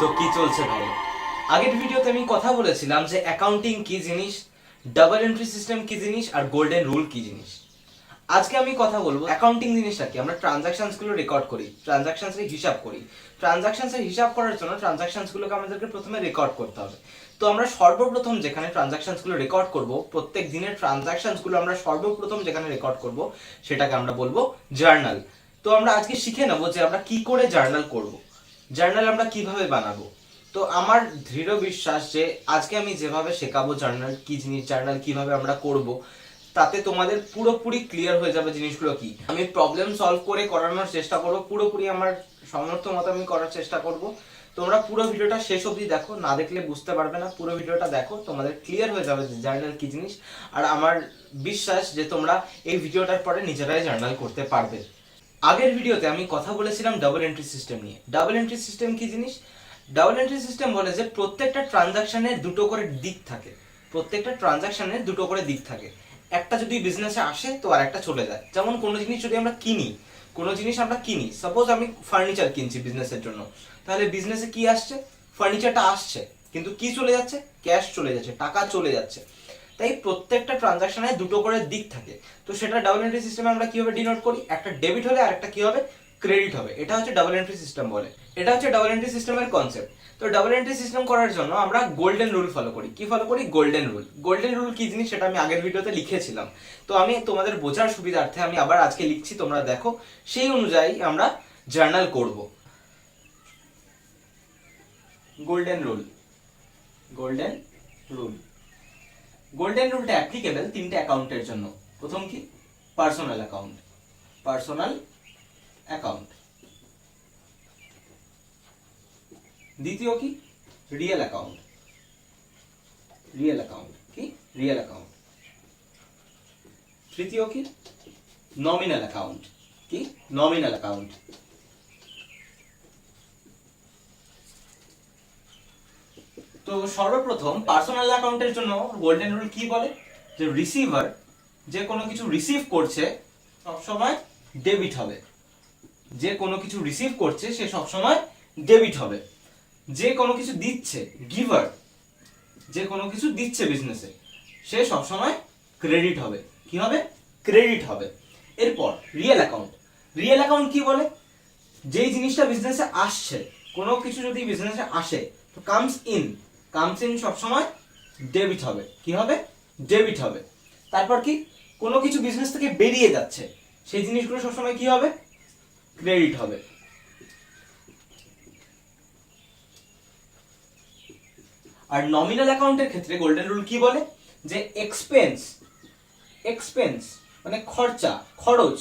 তো কি চলছে ভাই? আগের ভিডিওতে আমি কথা বলেছিলাম যে অ্যাকাউন্টিং কি জিনিস, ডাবল এন্ট্রি সিস্টেম কি জিনিস আর গোল্ডেন রুল কি জিনিস। আজকে আমি কথা বলবো অ্যাকাউন্টিং জিনিসটা কি। আমরা ট্রানজাকশনস গুলো রেকর্ড করি, ট্রানজাকশনস এর হিসাব করি। ট্রানজাকশনস এর হিসাব করার জন্য ট্রানজাকশনস গুলোকে আমাদেরকে প্রথমে রেকর্ড করতে হবে। তো আমরা সর্বপ্রথম যেখানে ট্রানজাকশনস গুলো রেকর্ড করব, প্রত্যেক দিনের ট্রানজাকশনস গুলো আমরা সর্বপ্রথম যেখানে রেকর্ড করব সেটাকে আমরা বলবো জার্নাল। তো আমরা আজকে শিখে নেবো যে আমরা কি করে জার্নাল করব, জার্নাল আমরা কিভাবে বানাবো। তো আমার দৃঢ় বিশ্বাস যে আজকে আমি যেভাবে শেখাবো জার্নাল কি জিনিস, জার্নাল কিভাবে আমরা করব, তাতে তোমাদের পুরোপুরি ক্লিয়ার হয়ে যাবে জিনিসগুলো কি। আমি প্রবলেম সলভ করে করানোর চেষ্টা করব, পুরোপুরি আমার সামর্থ্য মতো আমি করার চেষ্টা করব। তোমরা পুরো ভিডিওটা শেষ অবধি দেখো, না দেখলে বুঝতে পারবে না। পুরো ভিডিওটা দেখো, তোমাদের ক্লিয়ার হয়ে যাবে যে জার্নাল কি জিনিস। আর আমার বিশ্বাস যে তোমরা এই ভিডিওটার পরে নিজেরাই জার্নাল করতে পারবে। আগের ভিডিওতে আমি কথা বলেছিলাম ডাবল এন্ট্রি সিস্টেম নিয়ে। ডাবল এন্ট্রি সিস্টেম কি জিনিস? ডাবল এন্ট্রি সিস্টেম বলে যে প্রত্যেকটা ট্রানজাকশনের দুটো করে দিক থাকে, প্রত্যেকটা ট্রানজাকশনের দুটো করে দিক থাকে। একটা যদি বিজনেসে আসে তো আর একটা চলে যায়। যেমন কোনো জিনিস যদি আমরা কিনি, কোনো জিনিস আমরা কিনি, সাপোজ আমি ফার্নিচার কিনছি বিজনেসের জন্য, তাহলে বিজনেসে কি আসছে? ফার্নিচারটা আসছে, কিন্তু কি চলে যাচ্ছে? ক্যাশ চলে যাচ্ছে, টাকা চলে যাচ্ছে। তাই প্রত্যেকটা ট্রানজাকশনে দুটো করে দিক থাকে। তো সেটা ডাবল এন্ট্রি সিস্টেমে আমরা কিভাবে ডিনোট করি? একটা ডেবিট হলে আর একটা কি হবে? ক্রেডিট হবে। এটা হচ্ছে ডাবল এন্ট্রি সিস্টেম বলে। এটা হচ্ছে ডাবল এন্ট্রি সিস্টেমের কনসেপ্ট। তো ডাবল এন্ট্রি সিস্টেম করার জন্য আমরা গোল্ডেন রুল ফলো করি। কি ফলো করি? Golden rule. গোল্ডেন রুল কি জিনিস সেটা আমি আগের ভিডিওতে লিখেছিলাম। তো আমি তোমাদের বোঝার সুবিধার্থে আমি আবার আজকে লিখছি, তোমরা দেখো। সেই অনুযায়ী আমরা জার্নাল করব। Golden rule, golden rule. Golden রুলটা অ্যাপ্লিকেবল তিনটে অ্যাকাউন্টের জন্য। প্রথম কি? Personal account, personal account. দ্বিতীয় কি? Real account, real account. কি? Real account. তৃতীয় কি? Nominal account. কি? Nominal account. তো সর্বপ্রথম পার্সোনাল অ্যাকাউন্টের জন্য গোল্ডেন রুল কি বলে? যে রিসিভার যে কোনো কিছু রিসিভ করছে সবসময় ডেবিট হবে। যে কোনো কিছু রিসিভ করছে সে সবসময় ডেবিট হবে। যে কোনো কিছু দিচ্ছে, গিভার যে কোনো কিছু দিচ্ছে বিজনেসে, সে সবসময় ক্রেডিট হবে। কি হবে? ক্রেডিট হবে। এরপর রিয়েল অ্যাকাউন্ট। রিয়েল অ্যাকাউন্ট কি বলে? যেই জিনিসটা বিজনেসে আসছে, কোনো কিছু যদি বিজনেসে আসে, তো কামস ইন সবসময় ডেবিট হবে। কি হবে? ডেবিট হবে। তারপর কি? কোনো কিছু বিজনেস থেকে বেরিয়ে যাচ্ছে, সেই জিনিসগুলো সবসময় কি হবে? ক্রেডিট হবে। আর নমিনাল অ্যাকাউন্টের ক্ষেত্রে গোল্ডেন রুল কি বলে? যে এক্সপেন্স, এক্সপেন্স মানে খরচা, খরচ,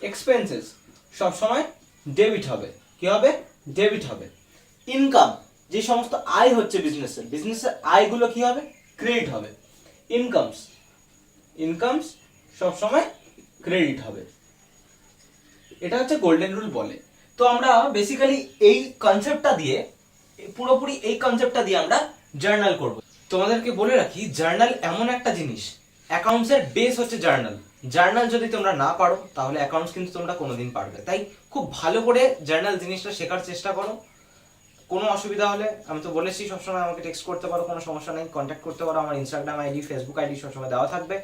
এক্সপেন্সেস সবসময় ডেবিট হবে। কি হবে? ডেবিট হবে। ইনকাম, যে সমস্ত আয় হচ্ছে বিজনেসের, বিজনেসের আয়গুলো কি হবে? ক্রেডিট হবে। ইনকামস, ইনকামস সবসময় ক্রেডিট হবে। এটা হচ্ছে গোল্ডেন রুল বলে। তো আমরা বেসিক্যালি এই কনসেপ্টটা দিয়ে, পুরোপুরি এই কনসেপ্টটা দিয়ে আমরা জার্নাল করব। তোমাদেরকে বলে রাখি, জার্নাল এমন একটা জিনিস, অ্যাকাউন্টস এর বেস হচ্ছে জার্নাল। জার্নাল যদি তোমরা না পারো তাহলে অ্যাকাউন্টস কিন্তু তোমরা কোনোদিন পারবে। তাই খুব ভালো করে জার্নাল জিনিসটা শেখার চেষ্টা করো। কোনো অসুবিধা হলে আমি তো বলেছি সবসময় আমাকে টেক্সট করতে পারো, কোনো সমস্যা নেই। কন্ট্যাক্ট করতে পারো, আমার ইনস্টাগ্রাম আইডি, ফেসবুক আইডি সবসময় দেওয়া থাকবে,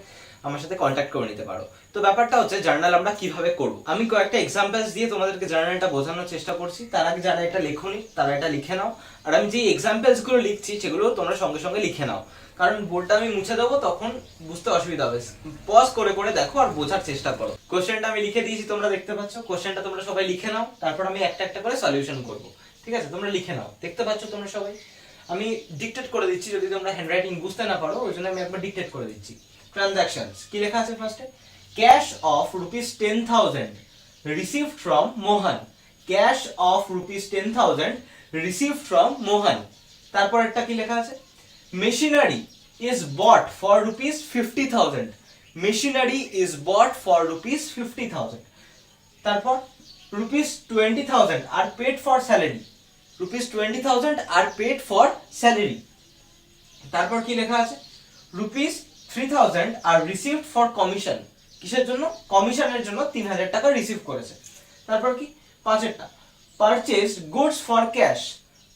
আমার সাথে কন্ট্যাক্ট করে নিতে পারো। তো ব্যাপারটা হচ্ছে জার্নাল আমরা কিভাবে করব। আমি কয়েকটা এক্সাম্পলস দিয়ে তোমাদেরকে জার্নালটা বোঝানোর চেষ্টা করছি। তার আগে যারা এটা লেখোনি তারা এটা লিখে নাও। আর আমি যে এক্সাম্পলস গুলো লিখছি সেগুলো তোমরা সঙ্গে সঙ্গে লিখে নাও, কারণ বোর্ডটা আমি মুছে দেবো, তখন বুঝতে অসুবিধা হবে। পজ করে করে দেখো আর বোঝার চেষ্টা করো। কোশ্চেনটা আমি লিখে দিয়েছি, তোমরা দেখতে পাচ্ছ। কোশ্চেনটা তোমরা সবাই লিখে নাও, তারপর আমি একটা একটা করে সলিউশন করবো। ঠিক আছে? তোমরা লিখে নাও, দেখতে পাচ্ছ তোমরা সবাই। আমি ডিকটেট করে দিচ্ছি, যদি তোমরা হ্যান্ডরাইটিং বুঝতে না পারো ওই জন্য আমি একবার ডিকটেট করে দিচ্ছি। ট্রানজাকশনস কি লেখা আছে ফার্স্টে? Cash of ₹10,000 received from Mohan. Cash of ₹10,000 received from Mohan. তারপর একটা কি লেখা আছে? Machinery is bought for ₹50,000। Machinery is bought for ₹50,000। তারপর ₹20,000 are paid for salary। ₹20,000 are paid for salary। তারপর কি লেখা আছে? ₹3,000 are received for commission। কিসের জন্য? কমিশনের জন্য 3,000 টাকা রিসিভ করেছে। তারপর কি? পাঁচেরটা, purchased goods for cash।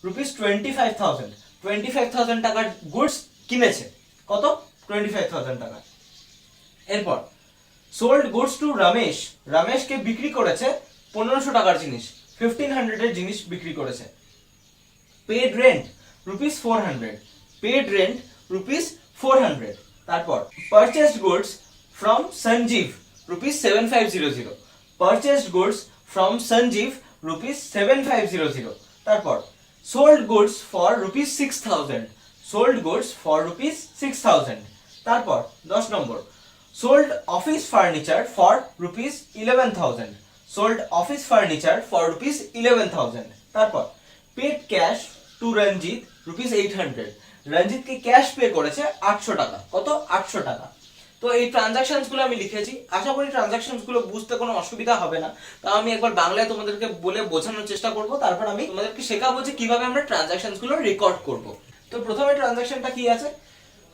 ₹25,000, 25,000 টাকার গুডস কিনেছে। কত? 25,000 টাকা। এরপর সোল্ড গুডস টু রমেশ, রমেশকে বিক্রি করেছে 1500 টাকার জিনিস, 1500 এর জিনিস বিক্রি করেছে। Paid rent ₹400, paid rent ₹400। তারপর purchased goods from Sanjeev ₹7500, purchased goods from Sanjeev ₹7500। তারপর sold goods for ₹6000, sold goods for ₹6000। তারপর 10 নম্বর sold office furniture for ₹11,000, sold office furniture for ₹11,000। তারপর পেড ক্যাশ টু রঞ্জিত ₹800, রঞ্জিতকে ক্যাশ পে করেছে 800 টাকা। কত? 800 টাকা। তো এই ট্রানজাকশনস গুলো আমি লিখেছি, আশা করি ট্রানজাকশনস গুলো বুঝতে কোনো অসুবিধা হবে না। তাও আমি একবার বাংলায় তোমাদেরকে বলে বোঝানোর চেষ্টা করব, তারপর আমি তোমাদেরকে শেখাবো যে কিভাবে আমরা ট্রানজাকশনস গুলো রেকর্ড করব। তো প্রথমে ট্রানজাকশনটা কি আছে?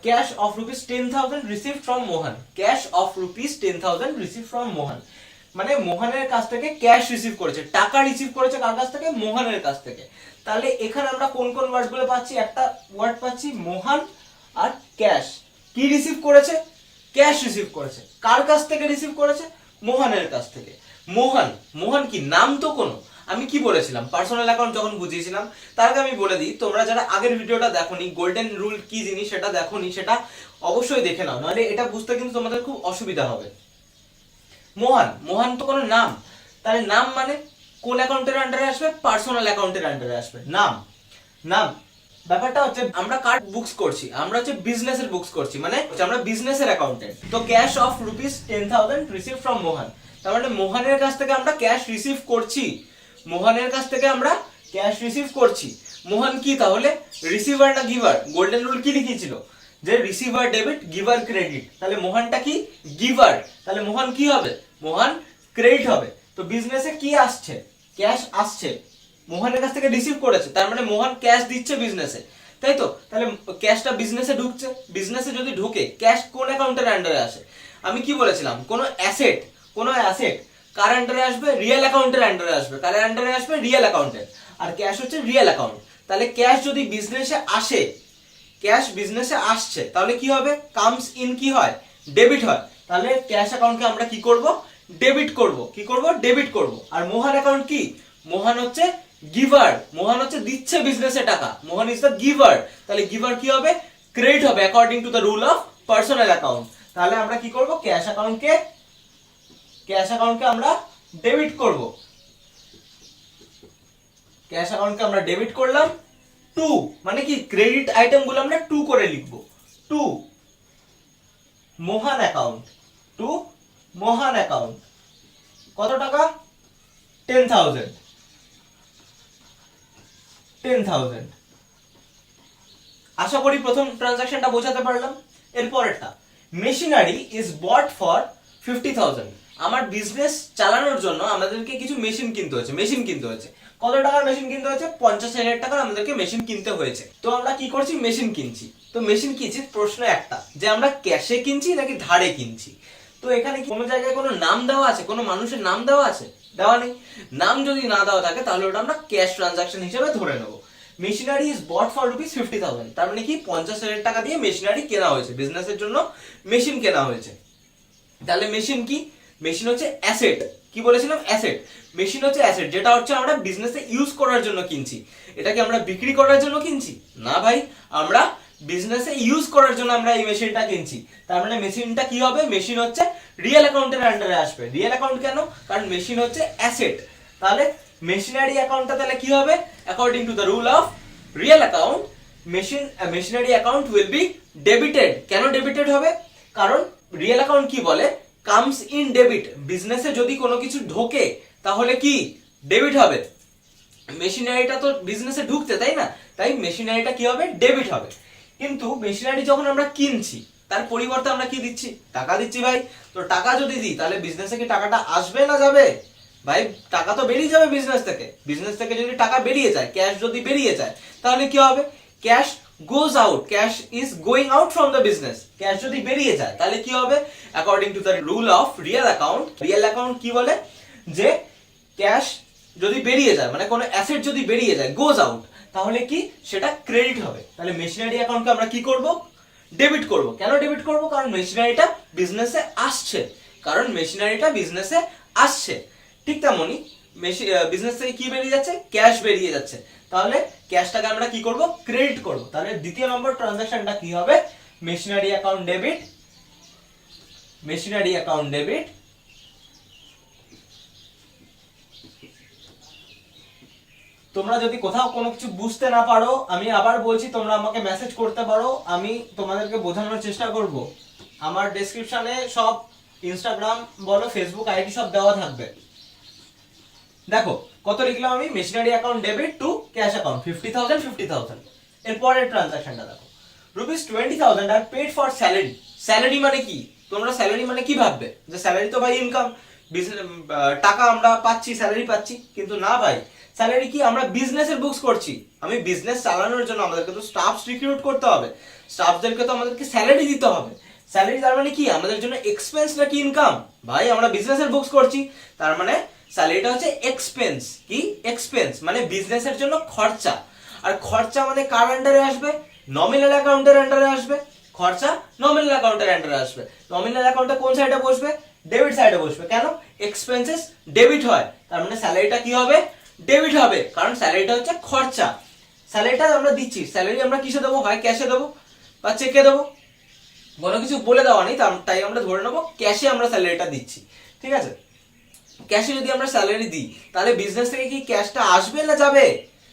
Cash of ₹10,000 received from Mohan, cash of ₹10,000 received from Mohan, মানে মোহনের কাছ থেকে ক্যাশ রিসিভ করেছে, টাকা রিসিভ করেছে কার কাছ থেকে? মোহনের কাছ থেকে। তাহলে এখানে আমরা কোন কোন ওয়ার্ডগুলো পাচ্ছি? একটা ওয়ার্ড পাচ্ছি মোহন আর ক্যাশ। কি রিসিভ করেছে? ক্যাশ রিসিভ করেছে। কার কাছ থেকে রিসিভ করেছে? মোহনের কাছ থেকে। মোহন, মোহন কি নাম? তো কোনো, আমি কি বলেছিলাম পার্সোনাল অ্যাকাউন্ট যখন বুঝিয়েছিলাম, তার আগে আমি বলে দিই, তোমরা যারা আগের ভিডিওটা দেখোনি, গোল্ডেন রুল কি জিনিস সেটা দেখোনি, সেটা অবশ্যই দেখে নাও, নাহলে এটা বুঝতে কিন্তু তোমাদের খুব অসুবিধা হবে। মোহন, মোহন তো কোনো নাম, তাহলে নাম মানে কোন অ্যাকাউন্টের আন্ডারে আসবে? পার্সোনাল অ্যাকাউন্টের আন্ডারে আসবে নাম। নাম ব্যাপারটা হচ্ছে আমরা কার বুকস করছি? আমরা হচ্ছে বিজনেসের বুকস করছি, মানে আমরা বিজনেসের অ্যাকাউন্টেন্ট। তো ক্যাশ অফ ₹10,000 রিসিভ ফ্রম মোহন, তার মানে মোহনের কাছ থেকে আমরা ক্যাশ রিসিভ করছি, মোহনের কাছ থেকে আমরা ক্যাশ রিসিভ করছি। মোহন কি তাহলে? রিসিভার না গিভার? গোল্ডেন রুল কি লিখেছিল? যে রিসিভার ডেবিট, গিভার ক্রেডিট। তাহলে মোহনটা কি? গিভার। তাহলে মোহন কি হবে? মোহন ক্রেডিট হবে। তো বিজনেসে কি আসছে? ক্যাশ আসছে, মোহনের কাছ থেকে রিসিভ করেছে, তার মানে মোহন ক্যাশ দিচ্ছে বিজনেসে, তাই তো? তাহলে ক্যাশটা বিজনেসে ঢুকছে, বিজনেসে যদি ঢুকে ক্যাশ কোন অ্যাকাউন্টের আন্ডারে আসে? আমি কি বলেছিলাম? কোনো অ্যাসেট, কোনো অ্যাসেট কার আন্ডারে আসবে? রিয়েল অ্যাকাউন্টের আন্ডারে আসবে। কার আন্ডারে আসবে? রিয়েল অ্যাকাউন্টের। আর ক্যাশ হচ্ছে রিয়েল অ্যাকাউন্ট। তাহলে ক্যাশ যদি বিজনেসে আসে, ক্যাশ বিজনেসে আসছে, তাহলে কি হবে? কামস ইন কি হয়? ডেবিট হয়। তাহলে ক্যাশ অ্যাকাউন্টকে আমরা কি করব? ডেবিট করব। কি করব? ডেবিট করব। আর মোহন অ্যাকাউন্ট কি? মোহন হচ্ছে গিভার, মোহন হচ্ছে দিচ্ছে বিজনেসে টাকা, মোহন ইজ দ্য গিভার। তাহলে গিভার কি হবে? ক্রেডিট হবে according to the rule of personal account. তাহলে আমরা কি করব? ক্যাশ অ্যাকাউন্টকে আমরা ডেবিট করব। ক্যাশ অ্যাকাউন্টকে আমরা ডেবিট করলাম। টু মানে কি? ক্রেডিট আইটেম গুলো আমরা টু করে লিখবো। টু মোহন অ্যাকাউন্ট, টু মোহন অ্যাকাউন্ট। কত টাকা? 10,000, 10,000। আশা করি প্রথম ট্রানজাকশনটা বোঝাতে পারলাম। এরপরেরটা, মেশিনারি ইজ বট ফর 50,000। আমার বিজনেস চালানোর জন্য আমাদেরকে কিছু মেশিন কিনতে হয়েছে, মেশিন কিনতে হয়েছে। কত টাকার মেশিন কিনতে হয়েছে? 50,000 টাকার আমাদেরকে মেশিন কিনতে হয়েছে। তো আমরা কি করছি? মেশিন কিনছি। তো মেশিন কিনছি, প্রশ্ন একটা যে আমরা ক্যাশে কিনছি নাকি ধারে কিনছি। তো এখানে কি কোনো জায়গায় কোনো নাম দেওয়া আছে? কোনো মানুষের নাম দেওয়া আছে? দেওয়া নেই। নাম যদি না দেওয়া থাকে তাহলে ওটা আমরা ক্যাশ ট্রানজাকশন হিসেবে ধরে নেব। মেশিনারি ইজ বট ফর ₹50,000, তার মানে কি 50,000 টাকা দিয়ে মেশিনারি কেনা হয়েছে, বিজনেসের জন্য মেশিন কেনা হয়েছে। তাহলে মেশিন কি? মেশিন হচ্ছে অ্যাসেট। কি বলেছিলাম? অ্যাসেট। মেশিন হচ্ছে অ্যাসেট, যেটা হচ্ছে আমরা বিজনেসে ইউজ করার জন্য কিনছি। এটা কি আমরা বিক্রি করার জন্য কিনছি? না ভাই, আমরা বিজনেসে ইউজ করার জন্য আমরা এই মেশিনটা কিনছি। তার মানে মেশিনটা কি হবে? মেশিন হচ্ছে রিয়েল অ্যাকাউন্টের আন্ডারে আসবে। রিয়েল অ্যাকাউন্ট কেন? কারণ মেশিন হচ্ছে অ্যাসেট। তাহলে মেশিনারি অ্যাকাউন্টটা তাহলে কি হবে? According to the rule of real account, machinery account will be debited. কেন ডেবিটেড হবে? কারণ রিয়েল অ্যাকাউন্ট কি বলে? Comes in debit. বিজনেসে যদি কোনো কিছু ঢোকে তাহলে কি ডেবিট হবে। মেশিনারিটা তো বিজনেসে ঢুকছে, তাই না? তাই মেশিনারিটা কি হবে? ডেবিট হবে। কিন্তু মেশিনারি যখন আমরা কিনছি তার পরিবর্তে আমরা কি দিচ্ছি? টাকা দিচ্ছি ভাই। তো টাকা যদি দিই তাহলে বিজনেসে কি টাকাটা আসবে না যাবে? ভাই টাকা তো বেরিয়ে যাবে বিজনেস থেকে। বিজনেস থেকে যদি টাকা বেরিয়ে যায়, ক্যাশ যদি বেরিয়ে যায়, তাহলে কি হবে? Cash goes out, cash is going out from the business. Cash যদি বেরিয়ে যায় তাহলে কি হবে? According to the rule of real account, real account কি বলে? যে ক্যাশ যদি বেরিয়ে যায়, মানে কোনো অ্যাসেট যদি বেরিয়ে যায়, goes out, তাহলে কি সেটা ক্রেডিট হবে। তাহলে মেশিনারি অ্যাকাউন্টকে আমরা কি করব, ডেবিট করব। কেন ডেবিট করব? কারণ মেশিনারিটা বিজনেসে আসছে, কারণ মেশিনারিটা বিজনেসে আসছে। ঠিক তেমনই বিজনেস থেকে কি বেরিয়ে যাচ্ছে, ক্যাশ বেরিয়ে যাচ্ছে, তাহলে ক্যাশটাকে আমরা কি করব, ক্রেডিট করব। তাহলে দ্বিতীয় নম্বর ট্রানজাকশনটা কি হবে, machinery account debit, machinery account debit তোমরা যদি কোথাও কোনো কিছু বুঝতে না পারো, আমি আবার বলছি, তোমরা আমাকে মেসেজ করতে পারো, আমি তোমাদেরকে বোঝানোর চেষ্টা করব। আমার ডেসক্রিপশনে সব ইনস্টাগ্রাম বলো ফেসবুক আইডি সব দেওয়া থাকবে। দেখো কত লিখলাম আমি, machinery account debit to cash account 50,000 50,000। এরপরের ট্রানজাকশনটা দেখো, ₹20,000 আর পেড ফর স্যালারি। স্যালারি মানে কি, তোমরা স্যালারি মানে কি ভাববে যে স্যালারি তো ভাই ইনকাম, টাকা আমরা পাচ্ছি, স্যালারি পাচ্ছি, কিন্তু না ভাই, স্যালারি কি, আমরা বিজনেসের বুকস করছি। আমি বিজনেস চালানোর জন্য আমাদেরকে তো স্টাফস রিক্রুট করতে হবে, স্টাফদেরকে তো আমাদেরকে স্যালারি দিতে হবে। স্যালারি তার মানে কি, আমাদের জন্য এক্সপেন্স নাকি ইনকাম? ভাই আমরা বিজনেসের বুকস করছি, তার মানে স্যালারিটা হচ্ছে এক্সপেন্স। কি এক্সপেন্স মানে বিজনেসের জন্য খরচা, আর খরচা মানে কার আন্ডারে আসবে, নমিনাল অ্যাকাউন্টের আন্ডারে আসবে। খরচা নমিনাল অ্যাকাউন্টের আন্ডারে আসবে। নমিনাল অ্যাকাউন্টে কোন সাইডে বসবে, ডেবিট সাইডে বসবে। কেন, এক্সপেন্সেস ডেবিট হয়, তার মানে স্যালারিটা কি হবে, ডেবিট হবে, কারণ স্যালারিটা হচ্ছে খরচা। স্যালারিটা আমরা দিচ্ছি, স্যালারি আমরা কিসে দেবো, হয় ক্যাশে দেবো বা চেকে দেবো, কোনো কিছু বলে দেওয়া নেই, তাই আমরা ধরে নেবো ক্যাশে আমরা স্যালারিটা দিচ্ছি। ঠিক আছে, ক্যাশে যদি আমরা স্যালারি দিই, তাহলে বিজনেস থেকে কি ক্যাশটা আসবে না যাবে,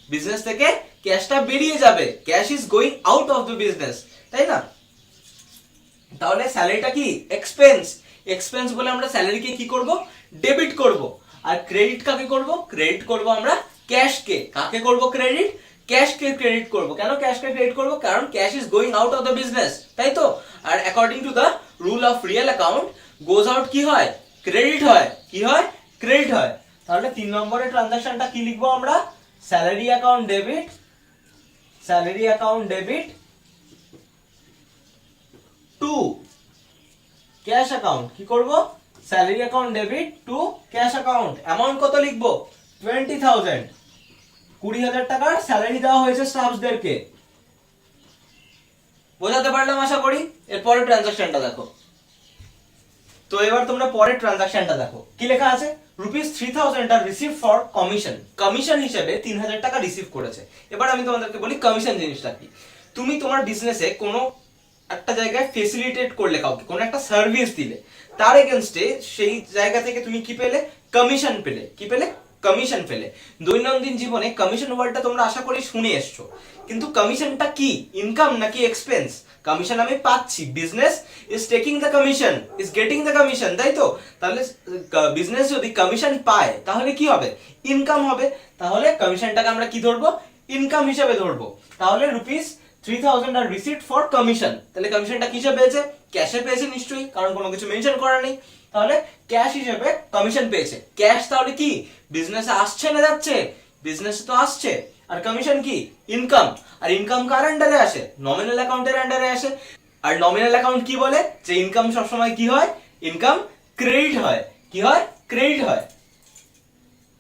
বিজনেস থেকে ক্যাশটা বেরিয়ে যাবে, cash is going out of the business, তাই না? তাহলে স্যালারিটা কি এক্সপেন্স, এক্সপেন্স বলে আমরা স্যালারিকে কি করব, ডেবিট করব। আর ক্রেডিট কাকে করব, ক্রেডিট করব আমরা ক্যাশকে। কাকে করব ক্রেডিট, ক্যাশকে ক্রেডিট করব। কেন ক্যাশকে ক্রেডিট করব, কারণ cash is going out of the business, তাই তো। আর according to the rule of real account, goes out কি হয়, ক্রেডিট হয়। কি হয়, ক্রেডিট হয়। তাহলে 3 নম্বরের ট্রানজাকশনটা কি লিখবো আমরা, salary account debit, salary account debit to cash account. কি করব, salary account debit to cash account. Amount কত লিখবো, 20,000, 20,000 টাকার স্যালারি দেওয়া হয়েছে স্টাফসদেরকে। বোঝাতে পারলাম আশা করি। এর পরের ট্রানজাকশনটা দেখো, তো এবার তোমরা পরের ট্রানজাকশনটা দেখো, কি লেখা আছে, ₹3,000 আর রিসিভ ফর কমিশন। কমিশন হিসেবে 3,000 টাকা রিসিভ করেছে। এবার আমি তোমাদেরকে বলি কমিশন জিনিসটা কি। তুমি তোমার বিজনেসে কোনো একটা জায়গায় ফেসিলিটেট করলে, কাউকে কোনো একটা সার্ভিস দিলে, তার এগেনস্টে সেই জায়গা থেকে তুমি কি পেলে, কমিশন পেলে। কি পেলে, কমিশন পেলে। দৈনন্দিন জীবনে কমিশন ওয়ার্ডটা তোমরা আশা করি শুনে এসছো, কিন্তু কমিশনটা কি, ইনকাম নাকি এক্সপেন্স? কমিশন আমি পাচ্ছি, business is taking the commission, is getting the commission, তাই তো। তাহলে বিজনেস যদি কমিশন পায় তাহলে কি হবে, ইনকাম হবে। তাহলে কমিশনটাকে আমরা কি ধরবো, ইনকাম হিসেবে ধরবো। তাহলে ₹3,000 আর রিসিপ্ট ফর কমিশন। তাহলে কমিশনটা কিসে পেয়েছে, ক্যাশে পেয়েছে নিশ্চয়ই, কারণ কোনো কিছু মেনশন করা নেই। তাহলে ক্যাশ হিসেবে কমিশন পেয়েছে। ক্যাশ তাহলে কি বিজনেসে আসছে না যাচ্ছে, বিজনেসে তো আসছে। আর কমিশন কি, ইনকাম। আর ইনকাম কার আন্ডারে আসে, নমিনাল অ্যাকাউন্টের আন্ডারে আসে। আর নমিনাল অ্যাকাউন্ট কি বলে, যে ইনকাম সবসময় কি হয়, ইনকাম ক্রেডিট হয়। কি হয়, ক্রেডিট হয়।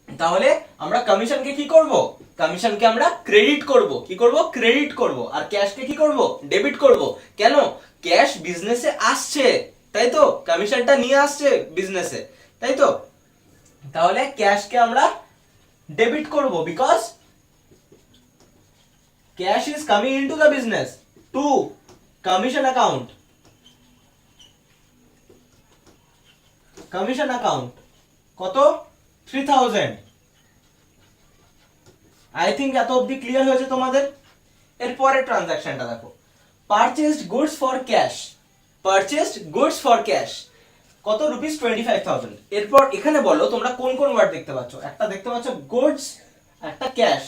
তাহলে আমরা কমিশনকে কি করব, কমিশনকে আমরা ক্রেডিট করব। কি করব, ক্রেডিট করব। আর ক্যাশকে কি করব, ডেবিট করব। কেন, ক্যাশ বিজনেসে আসছে, তাই তো, কমিশনটা নিয়ে আসছে বিজনেসে, তাই তো। তাহলে ক্যাশকে আমরা ডেবিট করব, because cash is coming into the business to commission account. Commission account কত, 3,000। আই থিঙ্ক এত অবধি ক্লিয়ার হয়েছে তোমাদের। এরপরে ট্রানজাকশনটা দেখো, purchased goods for cash. Purchased goods for cash কত, ₹25,000। এরপর এখানে বলো তোমরা কোন কোন ওয়ার্ড দেখতে পাচ্ছ, একটা দেখতে পাচ্ছ গুডস, একটা ক্যাশ।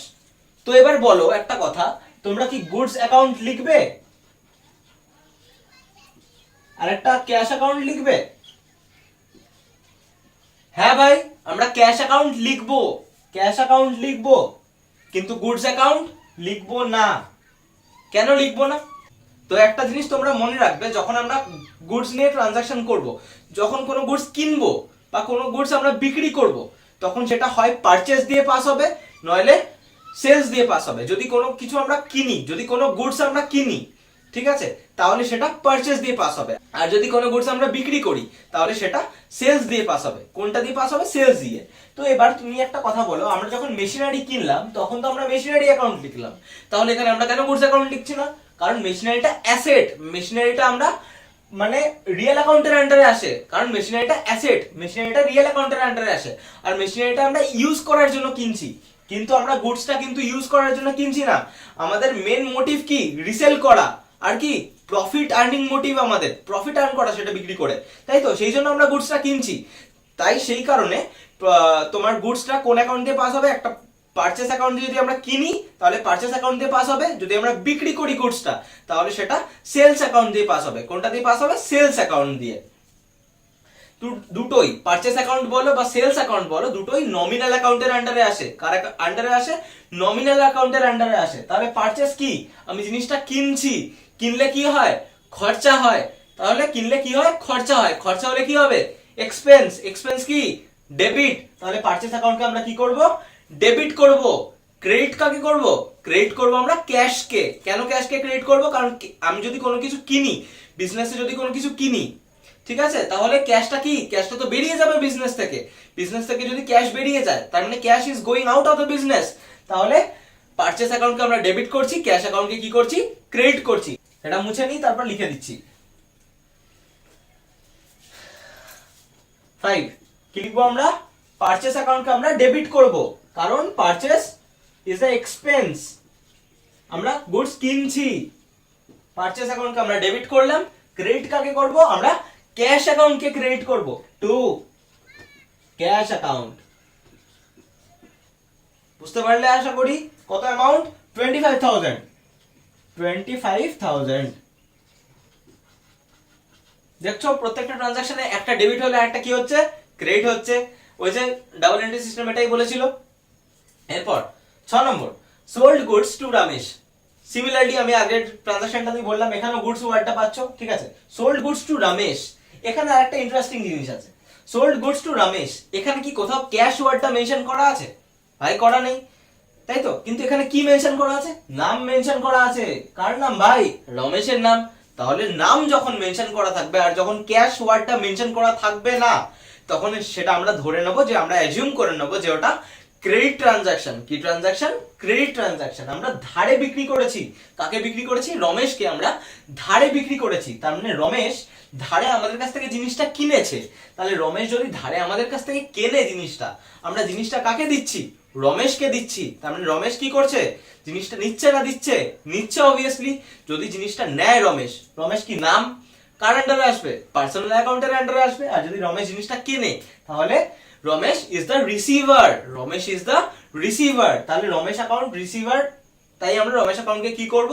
তো এবার বলো একটা কথা, তোমরা কি গুডস অ্যাকাউন্ট লিখবে আর একটা ক্যাশ অ্যাকাউন্ট লিখবে? হ্যাঁ ভাই, আমরা ক্যাশ অ্যাকাউন্ট লিখবো, ক্যাশ অ্যাকাউন্ট লিখবো, কিন্তু গুডস অ্যাকাউন্ট লিখবো না। কেন লিখবো না? তো একটা জিনিস তোমরা মনে রাখবে, যখন আমরা গুডস নিয়ে ট্রানজাকশন করব, যখন কোনো গুডস কিনবো বা কোনো গুডস আমরা বিক্রি করব, তখন সেটা হয় পারচেজ দিয়ে পাস হবে, নইলে সেলস দিয়ে পাস হবে। যদি কোনো কিছু আমরা কিনি, যদি কোনো গুডস আমরা কিনি, ঠিক আছে, তাহলে সেটা পারচেস দিয়ে পাস হবে। আর যদি কোনো গুডস আমরা বিক্রি করি তাহলে সেটা সেলস দিয়ে পাস হবে। কোনটা দিয়ে পাস হবে? সেলস দিয়ে। তো এবার তুমি একটা কথা বলো, আমরা যখন মেশিনারি কিনলাম তখন তো আমরা মেশিনারি অ্যাকাউন্ট লিখলাম, তাহলে এখানে আমরা কেন গুডস অ্যাকাউন্ট লিখছি না? কারণ মেশিনারিটা অ্যাসেট, মেশিনারিটা আমরা মানে রিয়েল অ্যাকাউন্টের আন্ডারে আসে, কারণ মেশিনারিটা অ্যাসেট, মেশিনারিটা রিয়েল অ্যাকাউন্টের আন্ডারে আসে। আর মেশিনারিটা আমরা ইউজ করার জন্য কিনছি, কিন্তু আমরা গুডসটা কিন্তু ইউজ করার জন্য কিনছি না। আমাদের মেন মোটিভ কি? রিসেল করা, আর কি প্রফিট আর্নিং মোটিভ, আমাদের প্রফিট আর্ন করা সেটা বিক্রি করে, তাই তো? সেই জন্য আমরা গুডসটা কিনছি। তাই সেই কারণে তোমার গুডসটা কোন অ্যাকাউন্ট দিয়ে পাস হবে? একটা পারচেস অ্যাকাউন্ট দিয়ে যদি আমরা কিনি তাহলে পারচেস অ্যাকাউন্ট দিয়ে পাস হবে, যদি আমরা বিক্রি করি গুডসটা তাহলে সেটা সেলস অ্যাকাউন্ট দিয়ে পাস হবে। কোনটা দিয়ে পাস হবে? সেলস অ্যাকাউন্ট দিয়ে। দুটোই পারচেস অ্যাকাউন্ট বলো বা সেলস অ্যাকাউন্ট বলো, দুটোই নমিনাল অ্যাকাউন্টের আন্ডারে আসে। কার আন্ডারে আসে? নমিনাল অ্যাকাউন্টের আন্ডারে আসে। তাহলে পারচেস কি? আমি জিনিসটা কিনছি, কিনলে কি হয়? খরচা হয়। তাহলে কিনলে কি হয়? খরচা হয়। খরচা হলে কি হবে? এক্সপেন্স। এক্সপেন্স কি? ডেবিট। তাহলে পারচেস অ্যাকাউন্টকে আমরা কি করব? ডেবিট করব। ক্রেডিট কাকে করব? ক্রেডিট করব আমরা ক্যাশকে। কেন ক্যাশকে ক্রেডিট করব? কারণ আমি যদি কোনো কিছু কিনি, বিজনেসে যদি কোনো কিছু কিনি, ঠিক আছে, তাহলে ক্যাশটা কি? ক্যাশটা তো বেরিয়ে যাবে বিজনেস থেকে। বিজনেস থেকে যদি ক্যাশ বেরিয়ে যায় তার মানে cash is going out of the business. তাহলে পারচেস অ্যাকাউন্টকে আমরা ডেবিট করছি, ক্যাশ অ্যাকাউন্টকে কি করছি? ক্রেডিট করছি। এটা মুছে নিই, তারপর লিখে দিচ্ছি। 5 কি লিখবো আমরা? পারচেস অ্যাকাউন্টকে আমরা ডেবিট করব, কারণ পারচেস ইজ দ্য এক্সপেন্স। আমরা গুডস কিনছি, পারচেস অ্যাকাউন্টকে আমরা ডেবিট করলাম। ক্রেডিট কাকে করব? আমরা ক্যাশ অ্যাকাউন্টকে ক্রেডিট করব, টু ক্যাশ অ্যাকাউন্ট। বুঝতে পারলে আশা করি? কত অ্যামাউন্ট? 25,000। 25,000। দেখছো প্রত্যেকটা ট্রানজাকশনে একটা ডেবিট হলে একটা কি হচ্ছে? ক্রেডিট হচ্ছে। ওই যে ডাবল এন্ট্রি সিস্টেম এটাই বলেছিল। এরপর 6 নম্বর, sold goods to Ramesh. Similarly আমি আগের ট্রানজাকশনটা দিয়ে বললাম, এখানেও গুডস ওয়ার্ডটা পাচ্ছ, ঠিক আছে। সোল্ড গুডস টু রমেশ, এখানে আরেকটা ইন্টারেস্টিং জিনিস আছে। সোল্ড গুডস টু রমেশ, এখানে কি কোথাও ক্যাশ ওয়ার্ডটা মেনশন করা আছে? ভাই করা নেই, তাই তো? কিন্তু এখানে কি মেনশন করা আছে? নাম মেনশন করা আছে। কার নাম ভাই? রমেশের নাম। তাহলে নাম যখন মেনশন করা থাকবে আর যখন ক্যাশ ওয়ার্ডটা মেনশন করা থাকবে না, তখন সেটা আমরা ধরে নেব, যে আমরা অ্যাজিউম করে নেব যে ওটা ক্রেডিট ট্রানজাকশন। কি ট্রানজাকশন? Credit transaction. আমরা ধারে বিক্রি করেছি। কাকে বিক্রি করেছি? রমেশকে আমরা ধারে বিক্রি করেছি। তার মানে রমেশ ধারে আমাদের কাছ থেকে জিনিসটা কিনেছে। তাহলে রমেশ যদি ধারে আমাদের কাছ থেকে কেনে জিনিসটা, আমরা জিনিসটা কাকে দিচ্ছি? রমেশকে দিচ্ছি। তার মানে রমেশ কি করছে? জিনিসটা নিচ্ছে না দিচ্ছে? নিচ্ছে অবভিয়াসলি। যদি জিনিসটা নেয় রমেশ, রমেশ কি নাম? কার আন্ডারে আসবে? পার্সোনাল অ্যাকাউন্টের আন্ডারে আসবে। আর যদি রমেশ জিনিসটা কেনে তাহলে Ramesh is the receiver. Ramesh is the receiver. তাহলে রমেশ অ্যাকাউন্ট রিসিভার। তাই আমরা রমেশ অ্যাকাউন্টকে কি করব?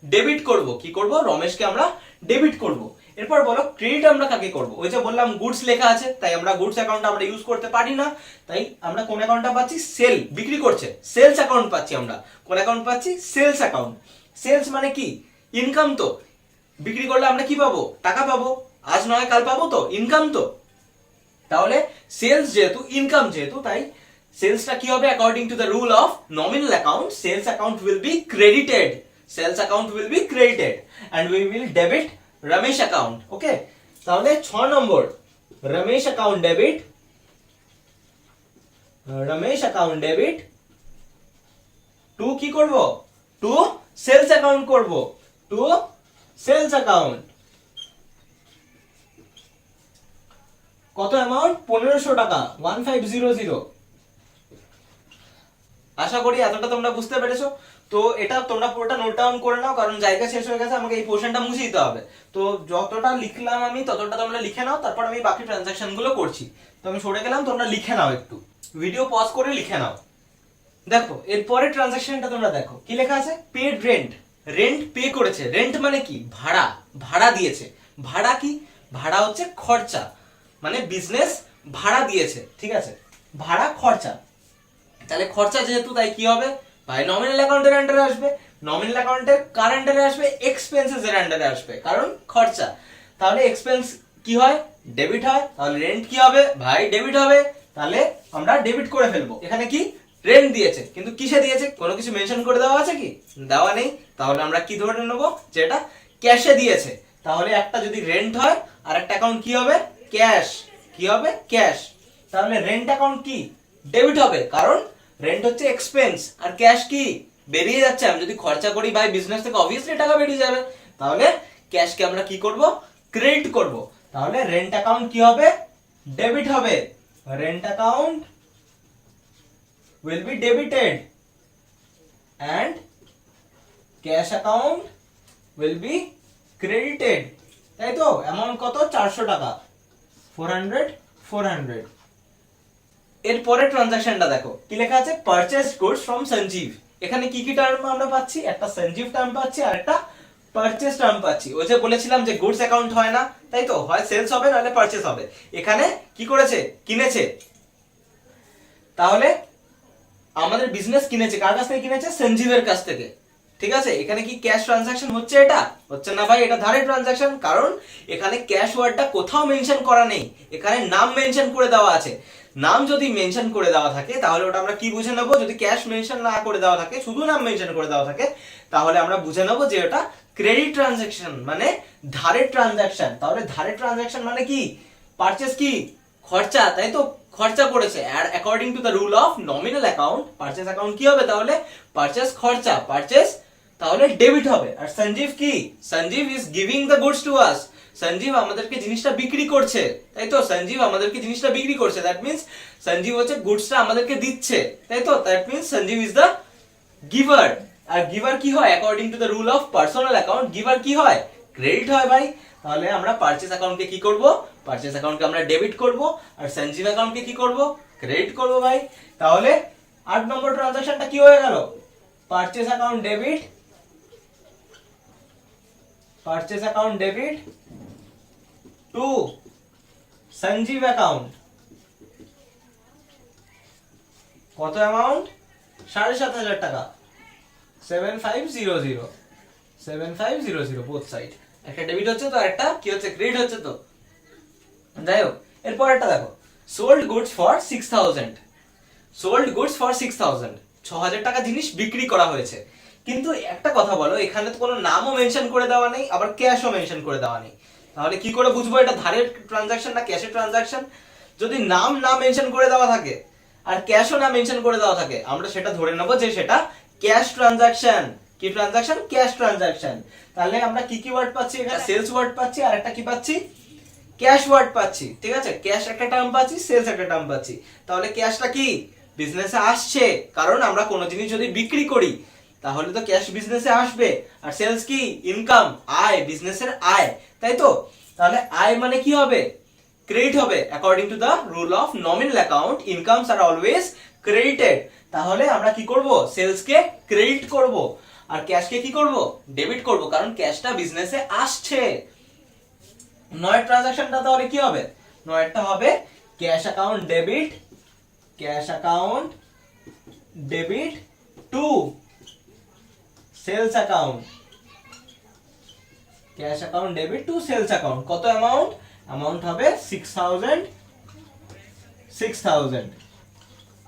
ডেবিট করব। কি করব? রমেশকে আমরা ডেবিট করব। এরপর বলো ক্রেডিট আমরা কাকে করব? ওই যে বললাম গুডস লেখা আছে, তাই আমরা গুডস অ্যাকাউন্ট আমরা ইউজ করতে পারি না। তাই আমরা কোন অ্যাকাউন্টটা পাচ্ছি? সেল, বিক্রি করছে, সেলস অ্যাকাউন্ট পাচ্ছি আমরা। কোন অ্যাকাউন্ট পাচ্ছি? Sales account. সেলস মানে কি? ইনকাম তো। বিক্রি করলে আমরা কি পাবো? টাকা পাবো। আজ নয় কাল পাবো, তো ইনকাম তো। তাহলে সেলস যেহেতু, ইনকাম যেহেতু, তাই সেলসটা কি হবে? According to the rule of nominal account, sales account will be credited. Sales account will be credited and we will debit Ramesh account. Okay, তাহলে 6 নম্বর Ramesh account debit, Ramesh account debit to কি করব? টু সেলস অ্যাকাউন্ট করব, to sales account. কত amount? 1500 টাকা, 1500। আশা করি এতটা তোমরা বুঝতে পেরেছো। তো এটা তোমরা পুরোটা নোট ডাউন করে নাও, কারণ জায়গা শেষ হয়ে গেছে, আমাকে এই পোর্শনটা মুছে দিতে হবে। তো যতটা লিখলাম আমি ততটা তোমরা লিখে নাও, তারপর আমি বাকি ট্রানজাকশন গুলো করছি। তো আমি সরে গেলাম, তোমরা লিখে নাও, একটু ভিডিও পজ করে লিখে নাও। দেখো এরপরে ট্রানজাকশনটা তোমরা দেখো, কি লেখা আছে? Paid rent. রেন্ট পে করেছে। রেন্ট মানে কি? ভাড়া, ভাড়া দিয়েছে। ভাড়া কি? ভাড়া হচ্ছে খরচা, মানে বিজনেস ভাড়া দিয়েছে, ঠিক আছে, ভাড়া খরচা। তাহলে খরচা যেহেতু, তাই কি হবে ভাই? নমিনাল অ্যাকাউন্টের আন্ডারে আসবে। নমিনাল অ্যাকাউন্টের কার আন্ডারে আসবে? এক্সপেন্সেস এর আন্ডারে আসবে, কারণ খরচা। তাহলে এক্সপেন্স কি হয়? ডেবিট হয়। তাহলে রেন্ট কি হবে ভাই? ডেবিট হবে। তাহলে আমরা ডেবিট করে ফেলবো। এখানে কি? রেন্ট দিয়েছে, কিন্তু কিসে দিয়েছে কোনো কিছু মেনশন করে দেওয়া আছে কি? দেওয়া নেই। তাহলে আমরা কি ধরে নেবো যে এটা ক্যাশে দিয়েছে। তাহলে একটা যদি রেন্ট হয় আর একটা অ্যাকাউন্ট কি হবে? ক্যাশ। কি হবে? ক্যাশ। তাহলে রেন্ট অ্যাকাউন্ট কি? ডেবিট হবে, কারণ রেন্ট হচ্ছে এক্সপেন্স আর ক্যাশ কি? বেরিয়ে যাচ্ছে। আমি যদি খরচা করি ভাই বিজনেস থেকে, অবভিয়াসলি টাকা বেরিয়ে যাবে। তাহলে ক্যাশকে আমরা কি করব? ক্রেডিট করব। তাহলে রেন্ট অ্যাকাউন্ট কি হবে? ডেবিট হবে। Rent account will be debited and cash account will be credited। তাই তো? অ্যামাউন্ট কত? 400 টাকা। 400। এর পরে ট্রানজাকশনটা দেখো কি লেখা আছে? Purchase goods from Sanjeev. এখানে কি কি টার্ম আমরা পাচ্ছি? একটা সঞ্জীব টার্ম পাচ্ছি আর একটা পারচেজ টার্ম পাচ্ছি। ওই যে বলেছিলাম যে গুডস অ্যাকাউন্ট হয় না, তাই তো? হয় সেলস হবে নাহলে পারচেজ হবে। এখানে কি করেছে? কিনেছে। তাহলে আমাদের বিজনেস কিনেছে, কার কাছ থেকে কিনেছে? সঞ্জীবের কাছ থেকে। ঠিক আছে? এখানে কি ক্যাশ ট্রানজাকশন হচ্ছে? এটা হচ্ছে না ভাই, এটা ধারের ট্রানজাকশন। কারণ এখানে ক্যাশ ওয়ার্ডটা কোথাও মেনশন করা নেই, এখানে নাম মেনশন করে দেওয়া আছে। নাম যদি মেনশন করে দেওয়া থাকে তাহলে ওটা আমরা কি বুঝে নেব? যদি ক্যাশ মেনশন না করে দেওয়া থাকে, শুধু নাম মেনশন করে দেওয়া থাকে, তাহলে আমরা বুঝে নেব যে ওটা ক্রেডিট ট্রানজাকশন, মানে ধারের ট্রানজাকশন। তাহলে ধারের ট্রানজাকশন মানে কি? পারচেজ কি? খরচা, তাই তো? খরচা করেছে। আর according to the rule of nominal account, purchase account কি হবে তাহলে? পারচেজ খরচা, পারচেজ তাহলে ডেবিট হবে। আর সঞ্জীব কি? Sanjeev is giving the goods to us. Sanjeev আমাদেরকে জিনিসটা বিক্রি করছে, তাই তো? সঞ্জীব আমাদেরকে জিনিসটা বিক্রি করছে, দ্যাট মিন্স সঞ্জীব হচ্ছে গুডসটা আমাদেরকে দিচ্ছে, তাই তো? That means Sanjeev is the giver. আর গিভার কি হয়? According to the rule of personal account giver কি হয়? ক্রেডিট হয় ভাই। তাহলে আমরা পারচেজ অ্যাকাউন্টকে কি করব? পারচেজ অ্যাকাউন্টকে আমরা ডেবিট করব আর সঞ্জীব অ্যাকাউন্টকে কি করব? ক্রেডিট করব ভাই। তাহলে 8 নম্বর ট্রানজাকশনটা কি হয়ে গেল? Purchase account debit, purchase account debit to Sanjeev account. কত অ্যামাউন্ট? 7,500 টাকা। 7500 7500 বোথ সাইড। একটা ডেবিট হচ্ছে তো, একটা কি হচ্ছে? ক্রেডিট হচ্ছে তো। যাই হোক, এরপর একটা দেখো, sold goods for 6000। Sold goods for 6000, 6000 টাকা জিনিস বিক্রি করা হয়েছে। কিন্তু একটা কথা বলো, এখানে তো কোনো নামও মেনশন করে দেওয়া নেই, আবার ক্যাশও মেনশন করে দেওয়া নেই। তাহলে কি করে বুঝবো এটা ধারের ট্রানজাকশন না ক্যাশের ট্রানজাকশন? যদি নাম না মেনশন করে দেওয়া থাকে আর ক্যাশও না মেনশন করে দেওয়া থাকে, আমরা সেটা ধরে নেব যে সেটা ক্যাশ ট্রানজাকশন। কি ট্রানজাকশন? Cash transaction. তাহলে আমরা কি কি ওয়ার্ড পাচ্ছি এখানে? সেলস ওয়ার্ড পাচ্ছি আর একটা কি পাচ্ছি? ক্যাশ ওয়ার্ড পাচ্ছি। ঠিক আছে? ক্যাশ একটা টার্ম পাচ্ছি, সেলস একটা টার্ম পাচ্ছি। তাহলে ক্যাশটা কি? বিজনেসে আসছে, কারণ আমরা কোনো জিনিস যদি বিক্রি করি তাহলে তো ক্যাশ বিজনেসে আসবে। আর সেলস কি? ইনকাম, আয়, বিজনেসের আয়, তাই তো? তাহলে আয় মানে কি হবে? ক্রেডিট হবে। According to the rule of nominal account incomes are always credited. তাহলে আমরা কি করব? সেলসকে ক্রেডিট করব আর ক্যাশকে কি করব? ডেবিট করব, কারণ ক্যাশটা বিজনেসে আসছে। নয়ের ট্রানজাকশনটা তাহলে কি হবে? নয়েরটা হবে cash account debit, cash account debit to sales account, cash account debit to sales account. কত অ্যামাউন্ট? অ্যামাউন্ট হবে 6000।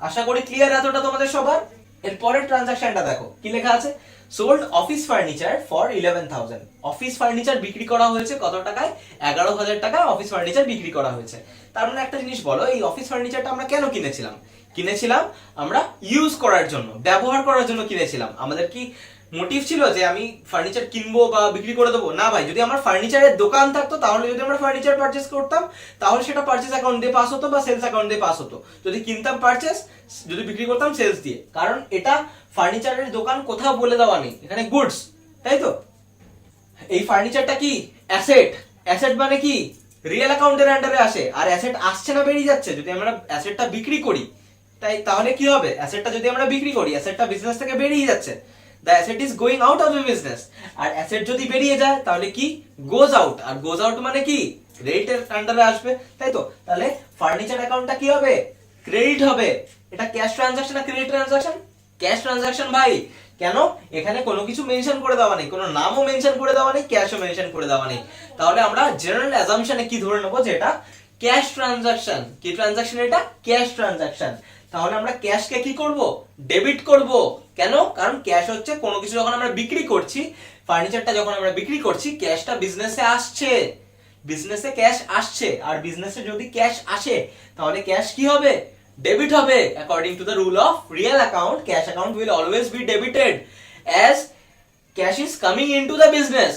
আশা করি ক্লিয়ার এতটা তোমাদের সবার। এর পরের ট্রানজাকশনটা দেখো কি লেখা আছে? Sold office furniture for 11000। Office furniture বিক্রি করা হয়েছে কত টাকায়? 11000 টাকায় অফিস ফার্নিচার বিক্রি করা হয়েছে। তার মানে একটা জিনিস বলো, এই অফিস ফার্নিচারটা আমরা কেন কিনেছিলাম? কিনেছিলাম আমরা ইউজ করার জন্য, ব্যবহার করার জন্য কিনেছিলাম। আমাদের কি মোটিভ ছিল যে আমি ফার্নিচার কিনবো বা বিক্রি করে দেবো? না ভাই, যদি আমার ফার্নিচারের দোকান থাকতো তাহলে যদি আমরা ফার্নিচার পারচেস করতাম তাহলে সেটা পারচেস অ্যাকাউন্ট দিয়ে পাস হতো বা সেলস অ্যাকাউন্ট দিয়ে পাস হতো। যদি কিনতাম পারচেস, যদি বিক্রি করতাম সেলস দিয়ে। কারণ এটা ফার্নিচারের দোকান কোথাও বলে দেওয়া নেই, এখানে গুডস, তাই তো? এই ফার্নিচারটা কি? অ্যাসেট। অ্যাসেট মানে কি? রিয়েল অ্যাকাউন্টের আন্ডারে আসে। আর অ্যাসেট আসছে না বেরিয়ে যাচ্ছে। যদি আমরা অ্যাসেটটা বিক্রি করি তাহলে কি হবে? অ্যাসেটটা যদি আমরা বিক্রি করি, অ্যাসেটটা বিজনেস থেকে বেরিয়ে যাচ্ছে, the asset is going out of the business। আর অ্যাসেট যদি বেরিয়ে যায় তাহলে কি? goes out। আর goes out মানে কি? ক্রেডিটের আন্ডারে আসবে, তাই তো? তাহলে ফার্নিচার অ্যাকাউন্টটা কি হবে? ক্রেডিট হবে। এটা ক্যাশ ট্রানজাকশন না ক্রেডিট ট্রানজাকশন? ক্যাশ ট্রানজাকশন ভাই। কেন? এখানে কোনো কিছু মেনশন করে দেওয়া নেই, কোনো নামও মেনশন করে দেওয়া নেই, ক্যাশও মেনশন করে দেওয়া নেই। তাহলে আমরা জেনারেল অ্যাজাম্পশনে কি ধরে নেব? যে এটা ক্যাশ ট্রানজাকশন। কি ট্রানজাকশন এটা? Cash transaction. তাহলে আমরা ক্যাশকে কি করব, ডেবিট করব। কেন? কারণ ক্যাশ হচ্ছে কোনো কিছু যখন আমরা বিক্রি করছি, ফার্নিচারটা যখন আমরা বিক্রি করছি, ক্যাশটা বিজনেসে আসছে, বিজনেসে ক্যাশ আসছে, আর বিজনেসে যদি ক্যাশ আসে তাহলে ক্যাশ কি হবে, ডেবিট হবে। According to the rule of real account, cash account will always B debited as cash is coming into the business.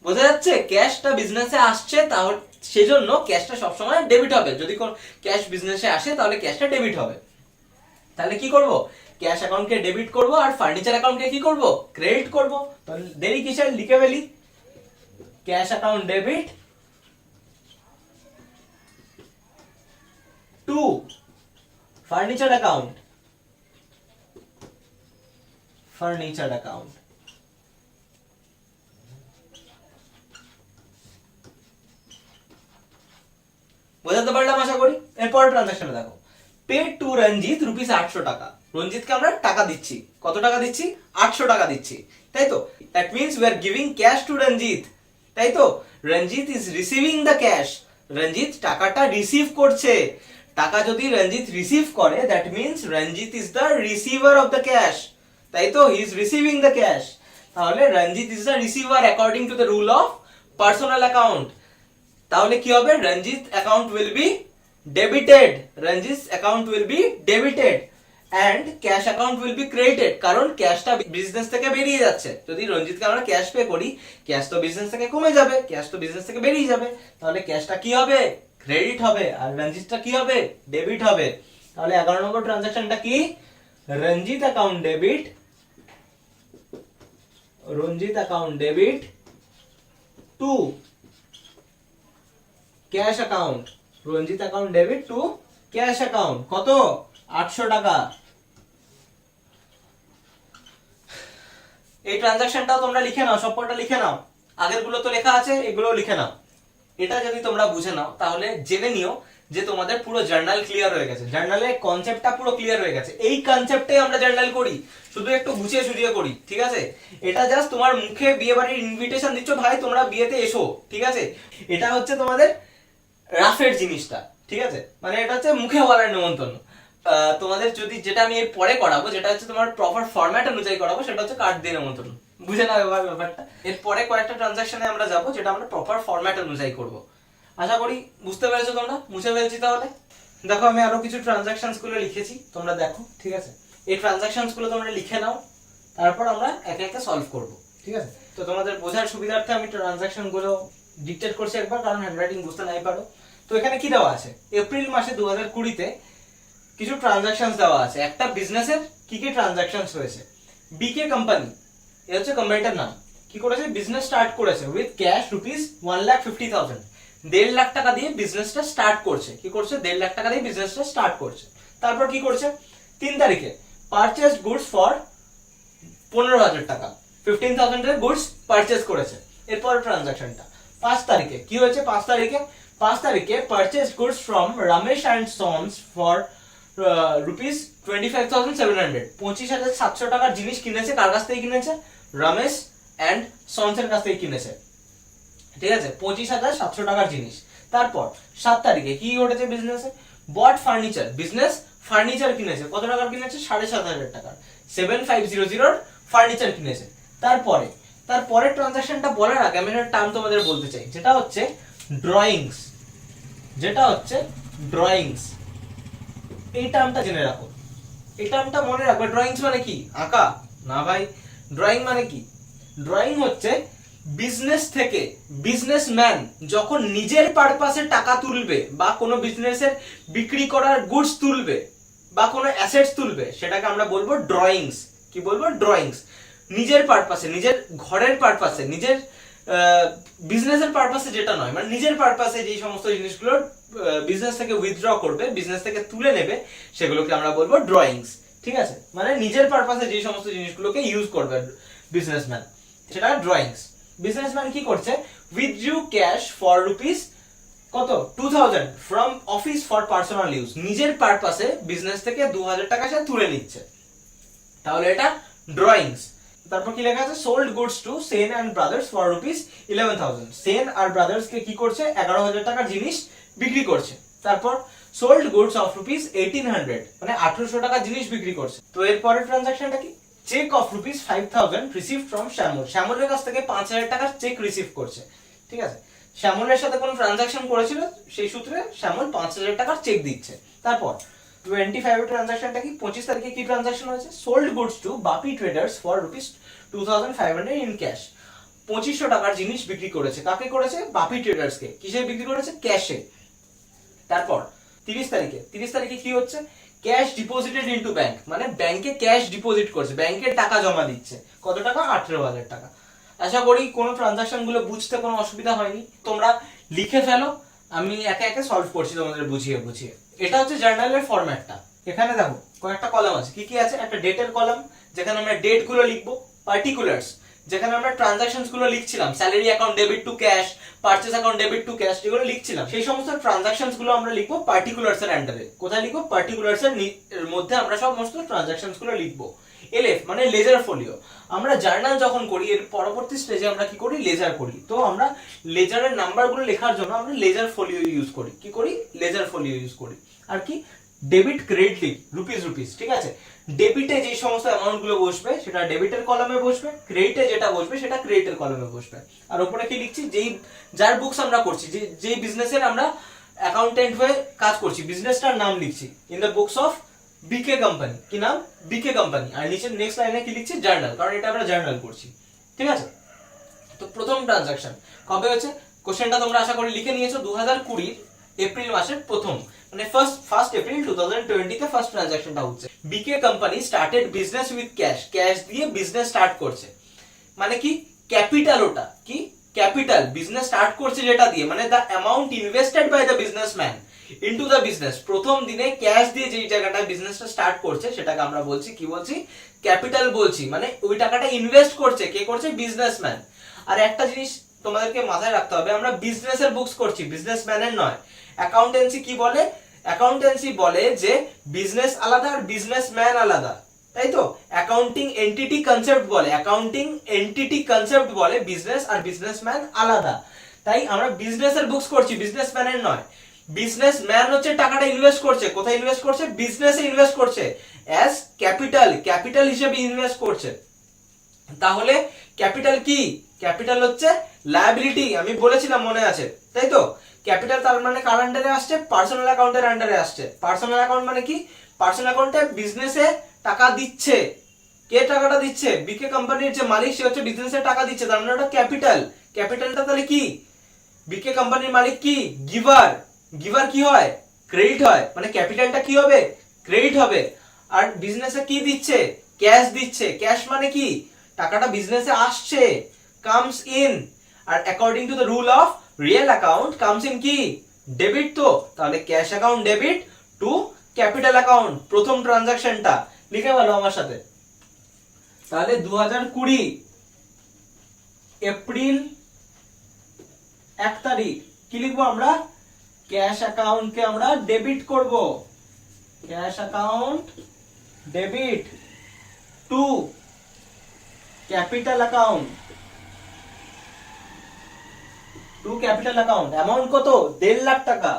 বোঝা যাচ্ছে? ক্যাশটা বিজনেসে আসছে, তাহলে সেজন্য ক্যাশটা সবসময় ডেবিট হবে। যদি কোন ক্যাশ বিজনেসে আসে তাহলে ক্যাশটা ডেবিট হবে। তাহলে কি করব, ক্যাশ অ্যাকাউন্টকে ডেবিট করব আর ফার্নিচার অ্যাকাউন্টকে কি করব, ক্রেডিট করব। তাহলে দেরি কিসের, লিখে ফেলি, cash account debit two furniture account, furniture account. বোঝাতে পারলাম আশা করি। এরপর ট্রানজাকশনে দেখো, পে টু রঞ্জিত রুপিস 800 টাকা। রঞ্জিতকে আমরা টাকা দিচ্ছি, কত টাকা দিচ্ছি, 800 টাকা দিচ্ছি, তাই তো? That means we are giving cash to Ranjit, তাই তো? Ranjit is receiving the cash, Ranjit টাকাটা রিসিভ করছে। টাকা যদি রঞ্জিত রিসিভ করে, that means Ranjit is the receiver of the cash, তাই তো? He is receiving the cash. তাহলে Ranjit is the receiver according to the rule of personal account. তাহলে কি হবে, Ranjit account will be debited, Ranjit account will be debited and cash account will be credited, কারণ ক্যাশটা business থেকে বেরিয়ে যাচ্ছে। যদি রঞ্জিতকে আমরা ক্যাশ পে করি, ক্যাশ তো বিজনেস থেকে কমে যাবে, ক্যাশ তো বিজনেস থেকে বেরিয়ে যাবে, তাহলে ক্যাশটা কি হবে, ক্রেডিট হবে, আর রঞ্জিতটা কি হবে, ডেবিট হবে। তাহলে 11 নম্বর ট্রানজাকশনটা কি, Ranjit account debit, Ranjit account debit to cash account, Ranjit account debit to cash account, কত, 800 টাকা। এই ট্রানজাকশনটাও তোমরা লিখে নাও, সবকটা লিখে নাও, আগের গুলো তো লেখা আছে, এগুলো লিখে নাও। এটা যদি তোমরা বুঝে নাও তাহলে জেনে নিও যে তোমাদের পুরো জার্নাল ক্লিয়ার হয়ে গেছে, জার্নালের কনসেপ্টটা পুরো ক্লিয়ার হয়ে গেছে। এই কনসেপ্টে আমরা জার্নাল করি, শুধু একটু গুছিয়ে সুজিয়ে করি, ঠিক আছে? এটা জাস্ট তোমার মুখে বিয়ে বাড়ির ইনভিটেশন দিচ্ছ, ভাই তোমরা বিয়েতে এসো, ঠিক আছে? এটা হচ্ছে তোমাদের রাফের জিনিসটা, ঠিক আছে? মানে এটা হচ্ছে মুখে বলার নিমন্ত্রণ। তোমাদের যদি যেটা আমি এর পরে করাবো, যেটা হচ্ছে তোমার প্রপার ফরম্যাট অনুযায়ী করাবো, সেটা হচ্ছে কার্ড দিয়ে নিমন্ত্রণ। বুঝে নাও এবার ব্যাপারটা। এরপরে কয়েকটা ট্রানজাকশনে আমরা যাবো, যেটা আমরা প্রপার ফরম্যাট অনুযায়ী করব। আশা করি বুঝতে পেরেছো তোমরা। মুছে ফেলছি তাহলে। দেখো আমি আরো কিছু ট্রানজাকশনস গুলো লিখেছি, তোমরা দেখো, ঠিক আছে? এই ট্রানজাকশনস গুলো তোমরা লিখে নাও, তারপর আমরা একে একে সলভ করব, ঠিক আছে? তো তোমাদের বোঝার সুবিধার্থে আমি ট্রানজাকশন গুলো ডিকটেট করছি একবার, কারণ হ্যান্ডরাইটিং বুঝতে নাই পারো। তো এখানে কি দেওয়া আছে, এপ্রিল মাসে 2020 কিছু ট্রানজাকশনস দেওয়া আছে। একটা বিজনেসের কি কি ট্রানজাকশনস হয়েছে। বিকে কোম্পানি, এ হচ্ছে কোম্পানিটার নাম, কি করেছে, বিজনেস স্টার্ট করেছে উইথ ক্যাশ রুপিস 1,50,000, 1.5 লাখ টাকা দিয়ে বিজনেসটা স্টার্ট করছে। কি করছে, 1.5 লাখ টাকা দিয়ে বিজনেসটা স্টার্ট করছে। তারপর কি করছে, 3 তারিখে পারচেজ গুডস ফর 15,000 টাকা, 15,000 এর গুডস পারচেজ করেছে। এরপর ট্রানজাকশনটা 5 তারিখে কি হয়েছে, 5 তারিখে purchase goods from Ramesh and sons for rupees 25,700, 25,700 টাকার জিনিস কিনেছে। কার কাছ থেকে কিনেছে, রমেশ এন্ড সন্স এর কাছ থেকে কিনেছে, ঠিক আছে? 25,700 টাকার জিনিস। তারপর 7 তারিখে কি ঘটেছে বিজনেসে, বট ফার্নিচার, বিজনেস ফার্নিচার কিনেছে। কত টাকার কিনেছে, 7,500 টাকার, 7,500 ফার্নিচার কিনেছে। তারপরে ট্রানজাকশনটা বলার আগে আমি একটা টার্ম তোমাদের বলতে চাই, যেটা হচ্ছে ড্রয়িংস, যেটা হচ্ছে ড্রয়িংস। এই টার্মটা জেনে রাখো, এই টার্মটা মনে রাখবে। ড্রয়িংস মানে কি, আঁকা না ভাই। ড্রয়িং মানে কি, ড্রয়িং হচ্ছে বিজনেস থেকে বিজনেসম্যান যখন নিজের পারপাসে টাকা তুলবে, বা কোনো বিজনেসের বিক্রি করার গুডস তুলবে, বা কোনো অ্যাসেটস তুলবে, সেটাকে আমরা বলবো ড্রয়িংস। কি বলবো, ড্রয়িংস। নিজের পারপাসে, নিজের ঘরের পারপাসে, নিজের বিজনেসের পারপাসে যেটা নয়, মানে নিজের পারপাসে যে সমস্ত জিনিসগুলো বিজনেস থেকে উইথড্র করবে, বিজনেস থেকে তুলে নেবে, সেগুলোকে আমরা বলবো ড্রয়িংস, ঠিক আছে? মানে নিজের পারপাসে যে সমস্ত জিনিসগুলোকে ইউজ করবে বিজনেসম্যান, সেটা ড্রয়িংস। বিজনেসম্যান কি করছে, উইথড্রু ক্যাশ ফর রুপিস কত, 2,000 from office for personal use. নিজের পারপাসে বিজনেস থেকে 2,000 টাকা সে তুলে নিচ্ছে, তাহলে এটা ড্রয়িংস। তারপর কি লেখা আছে, sold goods to Sen and brothers for rupees 11,000, Sen আর ব্রাদার্স কে কি করছে, 11,000 টাকার জিনিস বিক্রি করছে। তারপর সোল্ড গুডস অফ রুপিস 1800, মানে 1800 টাকা জিনিস বিক্রি করছে। তো এর পরের ট্রানজাকশনটা কি? Cheque of rupees 5000 received from Shyamal, শ্যামলের কাছ থেকে 5000 টাকার চেক রিসিভ করছে। ঠিক আছে, শ্যামলের সাথে কোনো ট্রানজাকশন করেছিল, সেই সূত্রে শ্যামল 5000 টাকার চেক দিচ্ছে। তারপর 25 এর ট্রানজাকশনটা কি? 25 তারিখে কি ট্রানজাকশন হয়েছে? Sold goods to Bapi traders for rupees 2500 in cash, 2500 টাকার জিনিস বিক্রি করেছে। কাকে করেছে? বাপি ট্রেডার্সকে। কিসে বিক্রি করেছে? ক্যাশে। তারপর 30 তারিখে কি হচ্ছে? ক্যাশ ডিপোজিটেড ইনটু ব্যাংক, মানে ব্যাংকে ক্যাশ ডিপোজিট করছে, ব্যাংকে টাকা জমা দিচ্ছে। কত টাকা? 18000 টাকা। আশা করি কোনো ট্রানজাকশন গুলো বুঝতে কোনো অসুবিধা হয়নি। তোমরা লিখে ফেলো, আমি একে একে সলভ করছি তোমাদের বুঝিয়ে বুঝিয়ে। এটা হচ্ছে জার্নালের ফরম্যাটটা। এখানে দেখো কয়েকটা কলাম আছে। কি কি আছে? একটা ডেটের কলাম, যেখানে আমরা ডেট গুলো লিখবো। পার্টিকুলার্স, যেখানে আমরা ট্রানজাকশনস গুলো লিখছিলাম, salary account debit to cash, purchase account debit to cash, যেগুলো লিখছিলাম, সেই সমস্ত ট্রানজাকশনস গুলো আমরা লিখবো পার্টিকুলার্স এর আন্ডারে। কোথায় লিখবো? পার্টিকুলার্স এর মধ্যে আমরা সমস্ত ট্রানজাকশনস গুলো লিখবো। এলএফ মানে লেজার ফোলিও। আমরা জার্নাল যখন করি, এর পরবর্তী স্টেজে আমরা কি করি? লেজার করি। তো আমরা লেজারের নাম্বারগুলো লেখার জন্য আমরা লেজার ফোলিও ইউজ করি। কি করি? লেজার ফোলিও ইউজ করি। আর কি? ডেবিট ক্রেডিট লিখ, রুপিস। ঠিক আছে, ডেবিটে যে সমস্ত অ্যামাউন্ট গুলো বসবে সেটা ডেবিটের কলামে বসবে, ক্রেডিটে যেটা বসবে সেটা ক্রেডিটের কলামে বসবে। আর উপরে কি লিখছি? যার বুকস আমরা করছি, যে বিজনেসের আমরা অ্যাকাউন্টেন্ট হয়ে কাজ করছি, বিজনেসটার নাম লিখছি in the books of BK company. কি নাম? বিকে কোম্পানি। আর নিচে নেক্সট লাইনে কি লিখছি? জার্নাল, কারণ এটা আমরা জার্নাল করছি। ঠিক আছে, তো প্রথম ট্রানজাকশন কবে হয়েছে? কোশ্চেনটা তোমরা আশা করি লিখে নিয়েছো। 2020 এপ্রিল মাসের প্রথম, মানে ফার্স্ট এপ্রিল 2020 তে ফার্স্ট ট্রানজাকশনটা হচ্ছে। BK company started business with cash, cash দিয়ে বিজনেস স্টার্ট করছে। মানে কি? ক্যাপিটাল। ওটা কি? ক্যাপিটাল। বিজনেস স্টার্ট করছে যেটা দিয়ে, মানে the amount invested by the businessman into the business. প্রথম দিনে ক্যাশ দিয়ে যে জায়গাটা বিজনেসটা স্টার্ট করছে সেটাকে আমরা বলছি কি বলছি? ক্যাপিটাল বলছি। মানে ওই টাকাটা ইনভেস্ট করছে কে করছে? বিজনেসম্যান। আর একটা জিনিস তোমাদেরকে মাথায় রাখতে হবে, আমরা বিজনেসের বুকস করছি, বিজনেসম্যানের নয়। অ্যাকাউন্টেন্সি কি বলে? অ্যাকাউন্টেন্সি বলে যে বিজনেস আলাদা আর বিজনেসম্যান আলাদা, তাই তো? অ্যাকাউন্টিং এন্টিটি কনসেপ্ট বলে, অ্যাকাউন্টিং এন্টিটি কনসেপ্ট বলে বিজনেস আর বিজনেসম্যান আলাদা। তাই আমরা বিজনেসের বুকস করছি, বিজনেসম্যানের নয়। বিজনেসম্যান হচ্ছে টাকাটা ইনভেস্ট করছে। কোথায় ইনভেস্ট করছে? বিজনেসে ইনভেস্ট করছে, অ্যাজ ক্যাপিটাল, ক্যাপিটাল হিসেবে ইনভেস্ট করছে। তাহলে ক্যাপিটাল কি? ক্যাপিটাল হচ্ছে লায়াবিলিটি, আমি বলেছিলাম মনে আছে, তাই তো? ক্যাপিটাল তার মানে কার আন্ডারে আসছে? পার্সোনাল অ্যাকাউন্টের আন্ডারে আসছে। পার্সোনাল অ্যাকাউন্ট মানে কি? পার্সোনাল অ্যাকাউন্টে বিজনেসে টাকা দিচ্ছে। কে টাকাটা দিচ্ছে? বিকে কোম্পানির যে মালিক সে হচ্ছে বিজনেসে টাকা দিচ্ছে, তার মানে ওটা ক্যাপিটাল। ক্যাপিটালটা তাহলে কি? বিকে কোম্পানির মালিক কি? গিভার। গিভার কি হয়? ক্রেডিট হয়। মানে ক্যাপিটালটা কি হবে? ক্রেডিট হবে। আর বিজনেসে কি দিচ্ছে? ক্যাশ দিচ্ছে। ক্যাশ মানে কি? টাকাটা বিজনেসে আসছে, কামস ইন। আর according to the rule of real account comes in কি? ডেবিট। তো তাহলে cash account debit to capital account. প্রথম ট্রানজাকশনটা লিখে ভালো আমার সাথে। তাহলে 2020 এপ্রিল 1 তারিখ কি লিখবো আমরা? ক্যাশ অ্যাকাউন্টকে আমরা ডেবিট করব। Cash account debit to capital account, to capital account. Amount কত? 1.5 লাখ টাকা,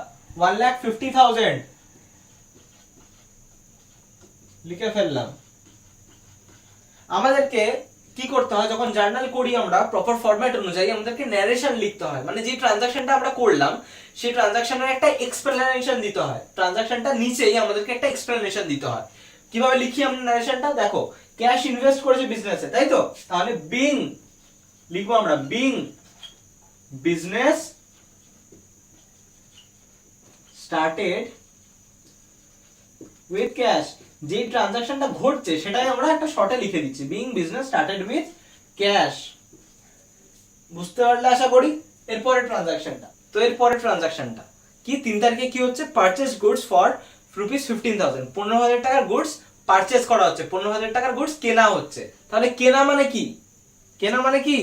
1,50,000 লিখে ফেললাম। আমাদেরকে কি করতে হয় যখন জার্নাল করি আমরা? প্রপার ফরম্যাট অনুযায়ী আমাদেরকে ন্যারেশন লিখতে হয়। মানে যে ট্রানজাকশনটা আমরা করলাম সেই ট্রানজাকশনের একটা এক্সপ্লেনেশন দিতে হয়। ট্রানজাকশনটা নিচেই আমাদেরকে একটা এক্সপ্লেনেশন দিতে হয়। কিভাবে লিখি আমরা ন্যারেশনটা? দেখো, ক্যাশ ইনভেস্ট করেছে বিজনেসে, তাই তো? তাহলে বিং লিখবো আমরা, being business started with cash. যে ট্রানজাকশনটা ঘটছে সেটাই আমরা একটা শর্টে লিখে দিচ্ছি, being business started with cash. বুঝতে পারলে আশা করি। এরপরের ট্রানজাকশনটা, তো এরপরের ট্রানজাকশনটা কি? 3 তারিখে কি হচ্ছে? পারচেজ গুডস ফর রুপিস 15,000, 15,000 টাকার গুডস পারচেজ করা হচ্ছে, 15,000 টাকার গুডস কেনা হচ্ছে। তাহলে কেনা মানে কি? কেনা মানে কি?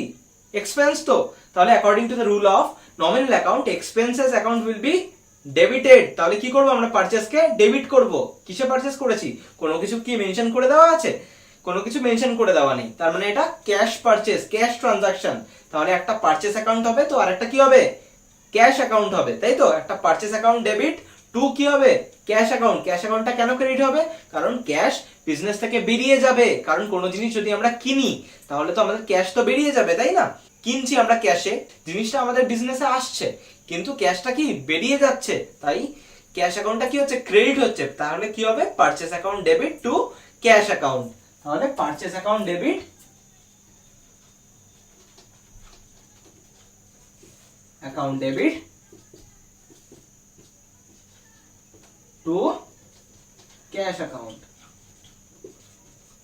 এক্সপেন্স। তো তাহলে according to the rule of nominal account expenses account will be debited. তাহলে কি করব আমরা? পারচেজকে ডেবিট করব। কিসে পারচেজ করেছি? কোনো কিছু কি মেনশন করে দেওয়া আছে? কোনো কিছু মেনশন করে দেওয়া নেই, তার মানে এটা ক্যাশ পারচেজ, ক্যাশ ট্রানজাকশন। তাহলে একটা পারচেজ অ্যাকাউন্ট হবে, তো আর একটা কি হবে? ক্যাশ অ্যাকাউন্ট হবে, তাই তো? একটা পারচেজ অ্যাকাউন্ট ডেবিট টু কি হবে ক্যাশ অ্যাকাউন্ট। ক্যাশ অ্যাকাউন্টটা কেন ক্রেডিট হবে, কারণ ক্যাশ বিজনেস থেকে বেরিয়ে যাবে। কারণ কোনো জিনিস যদি আমরা কিনি তাহলে তো আমাদের ক্যাশ তো বেরিয়ে যাবে, তাই না? কিনছি আমরা ক্যাশে, জিনিসটা আমাদের বিজনেসে আসছে, কিন্তু ক্যাশটা কি বেরিয়ে যাচ্ছে, তাই ক্যাশ অ্যাকাউন্টটা কি হচ্ছে ক্রেডিট হচ্ছে। তাহলে কি হবে purchase account debit to cash account. তাহলে purchase account debit account debit to cash account.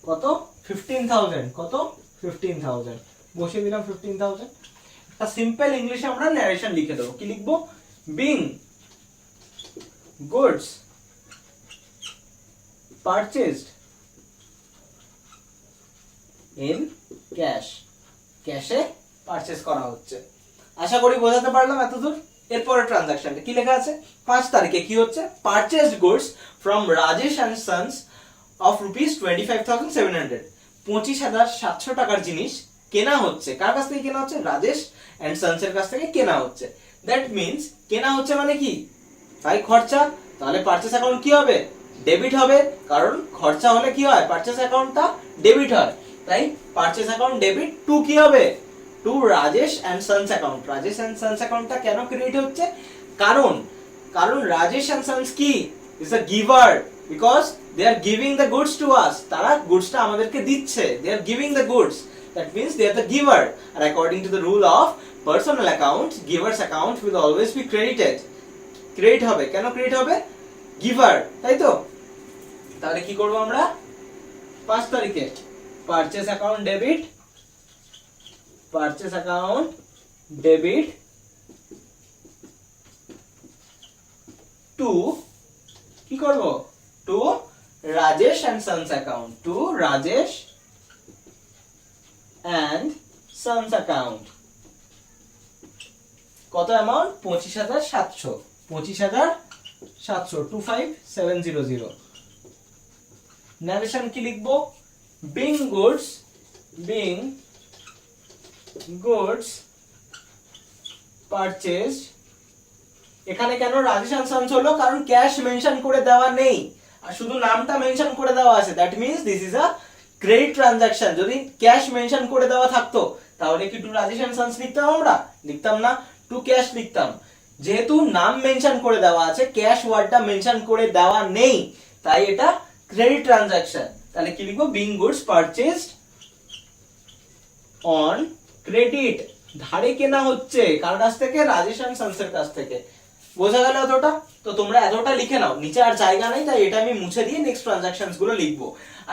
কত 15,000, কত 15,000 বসিয়ে দিলাম 15,000। একটা সিম্পল ইংলিশে আমরা ন্যারেশন লিখে দেবো, কি লিখবো, being goods purchased in cash, cache purchase করা হচ্ছে। আশা করি বোঝাতে পারলাম এতদূর। এরপরে ট্রানজাকশনটা কি লেখা আছে, 5 তারিখে কি হচ্ছে, purchased goods from Rajesh and sons of ₹25,700, 25,700 টাকার জিনিস কেনা হচ্ছে। কার কাছ থেকে কেনা হচ্ছে, রাজেশ অ্যান্ড সন্স এর কাছ থেকে কেনা হচ্ছে। দ্যাট মিনস কেনা হচ্ছে মানে কি, তাই খরচা। তাহলে পারচেস অ্যাকাউন্ট কি হবে, ডেবিট হবে, কারণ খরচা হলে কি হয় পারচেস অ্যাকাউন্টটা ডেবিট হয়। তাই পারচেস অ্যাকাউন্ট ডেবিট টু কি হবে, to Rajesh and sons account. Rajesh and sons অ্যাকাউন্টটা কেন ক্রেডিট হচ্ছে, কারণ রাজেশ অ্যান্ড সন্স কি is a giver, because they are giving the goods to us. তারা গুডসটা আমাদেরকে দিচ্ছে, they are giving the goods, that means they are the giver. আর according to the rule of personal account, givers account will always be credited. Credit হবে, কেন credit হবে, giver, তাই তো। তাহলে কি করব আমরা 5 তারিখে purchase account debit, purchase account debit to কি করব, to Rajesh and sons account, to Rajesh and sons account. কত অ্যামাউন্ট, 25,700, 25,700, 25,700। ন্যারেশন কি লিখবো, বিং গুডস পারচেজ। এখানে কেন রাজেশ অ্যান্ড সন্স হলো, কারণ ক্যাশ মেনশন করে দেওয়া নেই আর শুধু নামটা মেনশন করে দেওয়া আছে। That means this is a credit transaction. যদি ক্যাশ মেনশন করে দেওয়া থাকতো তাহলে কি টু রাজেশ অ্যান্ড সন্স লিখতাম, আমরা লিখতাম না, টু ক্যাশ লিখতাম। যেহেতু নাম মেনশন করে দেওয়া আছে, ক্যাশ ওয়ার্ডটা মেনশন করে দেওয়া নেই, তাই এটা ক্রেডিট ট্রানজাকশন। তাহলে কি লিখবো, being goods purchased on credit, ধারে কেনা হচ্ছে, কার কাছ থেকে, রাজেশ অ্যান্ড সন্স এর কাছ থেকে। বোঝা গেল এতটা? তো তোমরা এতটা লিখে নাও, নিচে আর জায়গা নেই, তাই এটা আমি মুছে দিয়ে নেক্সট ট্রানজাকশনস গুলো লিখবো।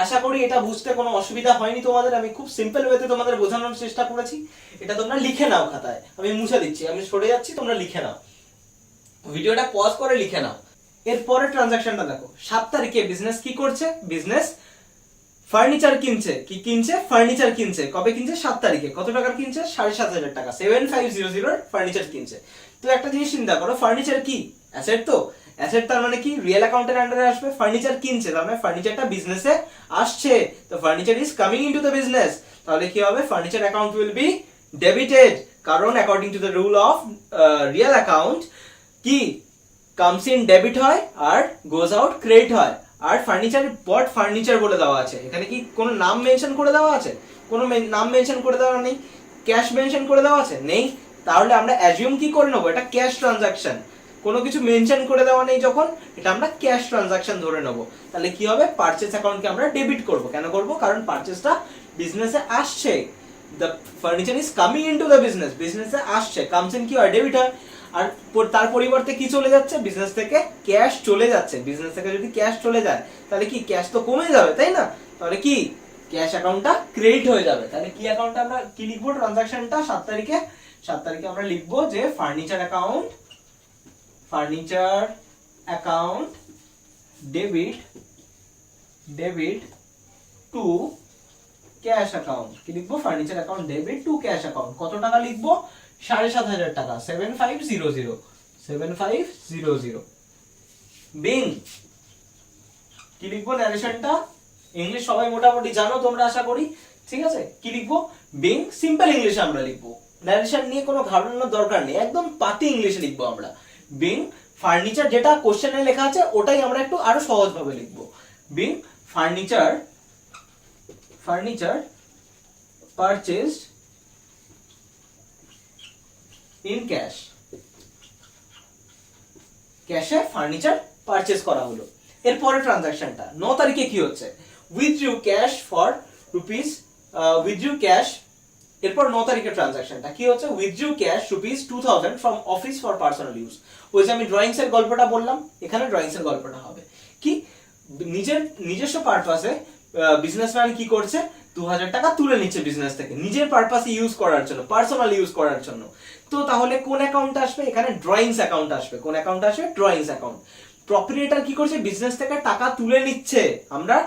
আশা করি এটা বুঝতে কোনো অসুবিধা হয়নি তোমাদের। আমি খুব সিম্পল ওয়েতে তোমাদের বোঝানোর চেষ্টা করেছি। এটা তোমরা লিখে নাও খাতায়, আমি মুছে দিচ্ছি, আমি সরে যাচ্ছি, তোমরা লিখে নাও, ভিডিওটা পজ করে লিখে নাও। এরপরে ট্রানজাকশনটা দেখো, 7 তারিখে বিজনেস কি করছে, বিজনেস ফার্নিচার কিনছে। কি কিনছে, ফার্নিচার কিনছে। কবে কিনছে, 7 তারিখে। কত টাকার কিনছে, 7,500 টাকা, 7500 ফার্নিচার কিনছে। তো একটা জিনিস চিন্তা করো, ফার্নিচার কি অ্যাসেট, তো অ্যাসেট তার মানে কি রিয়েল অ্যাকাউন্টের আন্ডারে আসবে। ফার্নিচার কিনছে তার মানে ফার্নিচারটা বিজনেসে আসছে, তো furniture is coming into the business. তাহলে কি হবে, furniture account will be debited, কারণ according to the rule of real account কি কামস ইন ডেবিট হয় আর গোজ আউট ক্রেডিট হয়। আর ফার্নিচার বট ফার্নিচার বলে দেওয়া আছে, এখানে কি কোনো নাম মেনশন করে দেওয়া আছে, কোনো নাম মেনশন করে দেওয়া নেই। ক্যাশ মেনশন করে দেওয়া আছে, নেই। তাহলে আমরা অ্যাজিউম কি করে নেবো, এটা ক্যাশ ট্রানজাকশন। কোনো কিছু মেনশন করে দেওয়া নেই যখন, এটা আমরা ক্যাশ ট্রানজাকশন ধরে নেবো। তাহলে কি হবে, পারচেজ অ্যাকাউন্টকে আমরা ডেবিট করব। কেন করব, কারণ পারচেজটা বিজনেসে আসছে, the furniture is coming into the business, বিজনেসে আসছে, কামস ইন কি হয়, ডেবিট হয়। আর তার পরিবর্তে কি চলে যাচ্ছে, বিজনেস থেকে ক্যাশ চলে যাচ্ছে। বিজনেস থেকে যদি ক্যাশ চলে যায় তাহলে কি ক্যাশ তো কমে যাবে, তাই না? তাহলে কি ক্যাশ অ্যাকাউন্টটা ক্রেডিট হয়ে যাবে। তাহলে কি অ্যাকাউন্টটা আমরা কি লিখবো, ট্রানজাকশনটা 7 তারিখে, 7 তারিখে আমরা লিখবো যে furniture account debit to cash account. কি লিখবো, furniture account debit to cash account. কত টাকা লিখবো, 7,500 টাকা, 7500। বিং কি লিখবো, ন্যারেশনটা ইংলিশ সবাই মোটামুটি জানো তোমরা আশা করি, ঠিক আছে। কি লিখবো, বিং সিম্পল ইংলিশে আমরা লিখবো, ন্যারেশন নিয়ে কোনো ঘাবড়ানোর দরকার নেই, একদম পাতি ইংলিশে লিখবো আমরা। বিং ফার্নিচার যেটা কোশ্চেনে লেখা আছে ওটাই আমরা একটু আরো সহজভাবে লিখবো। Being furniture purchased in cash, cache furniture purchase করা হলো। এরপরে ট্রানজাকশনটা 9 তারিখে কি হচ্ছে, withdraw cash for rupees, withdraw cash. এরপর 9 তারিখের ট্রানজাকশনটা কি হচ্ছে, withdraw cash rupees 2000 from office for personal use. ওই যে আমি ড্রয়িংস এর গল্পটা বললাম, এখানে ড্রয়িংস এর গল্পটা হবে কি, নিজস্ব পারপাসে বিজনেসম্যান কি করছে, 2000 টাকা তুলে নিচ্ছে বিজনেস থেকে নিজের পারপাসে ইউজ করার জন্য, পার্সোনাল ইউজ করার জন্য। তো তাহলে কোন অ্যাকাউন্ট আসবে, এখানে ড্রয়িংস অ্যাকাউন্ট আসবে। কোন অ্যাকাউন্ট আসবে, ড্রয়িংস অ্যাকাউন্ট। প্রপারিয়েটর কি করছে, বিজনেস থেকে টাকা তুলে নিচ্ছে, আমরা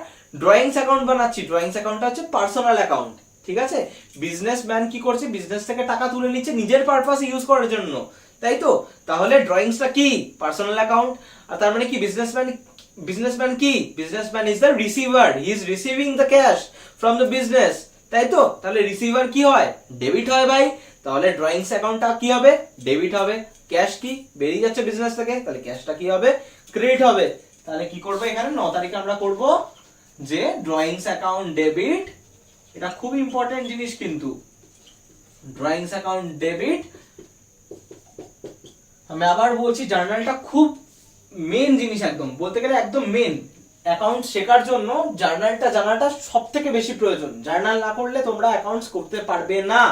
ড্রয়িংস অ্যাকাউন্ট বানাচ্ছি। ড্রয়িংস অ্যাকাউন্টটা হচ্ছে পার্সোনাল অ্যাকাউন্ট, ঠিক আছে। বিজনেসম্যান কি করছে, বিজনেস থেকে টাকা তুলে নিচ্ছে নিজের পারপাসে ইউজ করার জন্য, তাই তো। তাহলে ড্রয়িংসটা কি, পার্সোনাল অ্যাকাউন্ট। আর তার মানে কি, বিজনেসম্যান কি, businessman is the receiver, he is receiving the cash from the business, তাই তো। তাহলে রিসিভার কি হয়, ডেবিট হয় ভাই। তাহলে ড্রয়িংস অ্যাকাউন্টটা কি হবে, ডেবিট হবে। ক্যাশ কি বেরিয়ে যাচ্ছে বিজনেস থেকে, তাহলে ক্যাশটা কি হবে, ক্রেডিট হবে। তাহলে কি করবো এখানে 9 তারিখে আমরা করব যে ড্রয়িংস অ্যাকাউন্ট ডেবিট, এটা খুব ইম্পর্টেন্ট জিনিস কিন্তু, ড্রয়িংস অ্যাকাউন্ট ডেবিট। আমি আবার বলছি, জার্নালটা খুব মেন জিনিস, একদম বলতে গেলে একদম মেন। অ্যাকাউন্ট শেখার জন্য জার্নালটা জানাটা সব থেকে বেশি প্রয়োজন। জার্নাল না করলে তোমরা অ্যাকাউন্টস করতে পারবে না।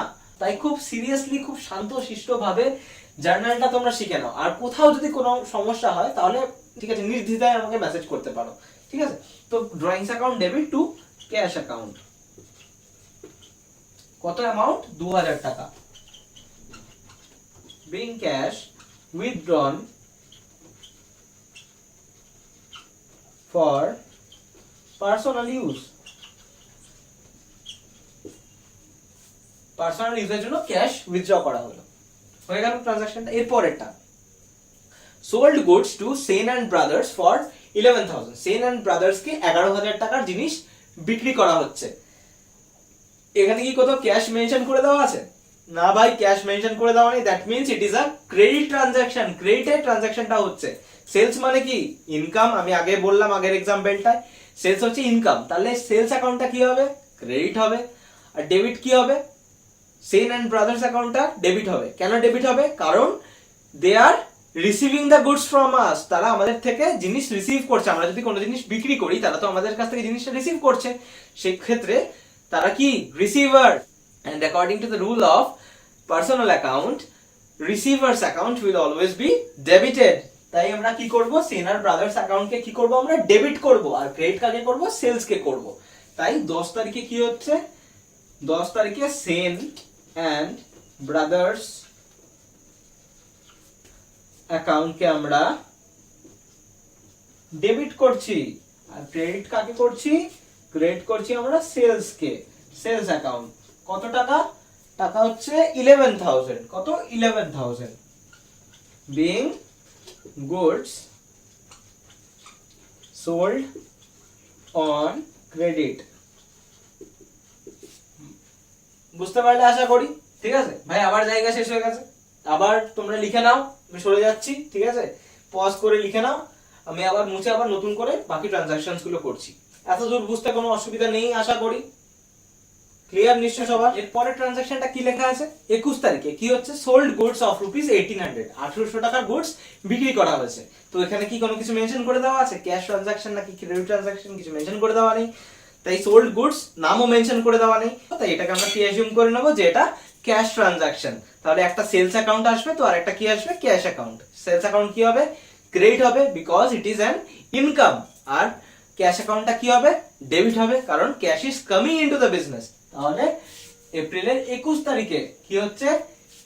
তাই খুব সিরিয়াসলি, খুব শান্ত শিষ্ট ভাবে জার্নালটা তোমরা শিখে নাও। আর কোথাও যদি কোনো সমস্যা হয় তাহলে ঠিক আছে, নির্দ্বিধায় আমাকে মেসেজ করতে পারো, ঠিক আছে। তো drawings account debit to cash account, কত অ্যামাউন্ট, 2000 টাকা। being cash withdrawn for personal use, personal ইউজের জন্য ক্যাশ উইথড্র করা হলো, হয়ে গেল ট্রানজাকশনটা। এরপরেরটা, sold goods to Sen and brothers for 11,000, Sen and brothers কে 11,000 টাকার জিনিস বিক্রি করা হচ্ছে। এখানে কি কোথাও ক্যাশ মেনশন করে দেওয়া আছে, না ভাই, ক্যাশ মেনশন করে দেওয়া নেই। That means it is a credit transaction, ক্রেডিটের ট্রানজাকশনটা হচ্ছে। সেলস মানে কি, ইনকাম। আমি আগে বললাম আগের এক্সাম্পলটায়, সেলস হচ্ছে ইনকাম। তাহলে সেলস অ্যাকাউন্টটা কি হবে, ক্রেডিট হবে। আর ডেবিট কি হবে, সেন অ্যান্ড ব্রাদার্স অ্যাকাউন্টটা ডেবিট হবে। কেন ডেবিট হবে, কারণ they are receiving the goods from us, তারা আমাদের থেকে জিনিস রিসিভ করছে। আমরা যদি কোনো জিনিস বিক্রি করি, তারা তো আমাদের কাছ থেকে জিনিসটা রিসিভ করছে, সেই ক্ষেত্রে তারা কি, receiver. and according to the rule of personal account, receiver's account will always be debited. তাই আমরা কি করব, সেন আর ব্রাদার্স অ্যাকাউন্টকে কি করব, আমরা ডেবিট করব। আর ক্রেডিট কাকে করব, সেলস কে করব। তাই 10 তারিখে কি হচ্ছে, 10 তারিখে সেন এন্ড ব্রাদার্স অ্যাকাউন্টকে আমরা ডেবিট করছি। আর ক্রেডিট কাকে করছি, ক্রেডিট করছি আমরা সেলস কে, সেলস অ্যাকাউন্ট। কত টাকা, টাকা হচ্ছে 11,000, কত, 11,000। being goods sold on credit, বুঝতে পারলে আশা করি, ঠিক আছে ভাই। আবার জায়গা শেষ হয়ে গেছে, আবার তোমরা লিখে নাও, আমি সরে যাচ্ছি, ঠিক আছে। পজ করে লিখে নাও, আমি আবার মুছে আবার নতুন করে বাকি ট্রানজাকশনস গুলো করছি। এতদূর বুঝতে কোনো অসুবিধা নেই আশা করি, ক্লিয়ার নিশ্চয় সবার। এরপরের ট্রানজাকশনটা কি লেখা আছে, 21 তারিখে কি হচ্ছে, সোল্ড গুডস অফ রুপিস 1800, 1800 টাকার গুডস বিক্রি করা হয়েছে। তো এখানে কি কোনো কিছু মেনশন করে দেওয়া আছে, ক্যাশ ট্রানজাকশন নাকি ক্রেডিট ট্রানজাকশন, কিছু মেনশন করে দেওয়া নেই। তাই সোল্ড গুডস নামও মেনশন করে দেওয়া নেই। তাই এটাকে আমরা কি অ্যাজিউম করে নেব যে এটা ক্যাশ ট্রানজাকশন। তাহলে একটা সেলস অ্যাকাউন্ট আসবে, তো আর একটা কি আসবে, ক্যাশ অ্যাকাউন্ট। সেলস অ্যাকাউন্ট কি হবে, ক্রেডিট হবে, because it is an income. আর ক্যাশ অ্যাকাউন্টটা কি হবে, ডেবিট হবে, কারণ cash is coming into the business. তাহলে এপ্রিলের 21 তারিখে কি হচ্ছে,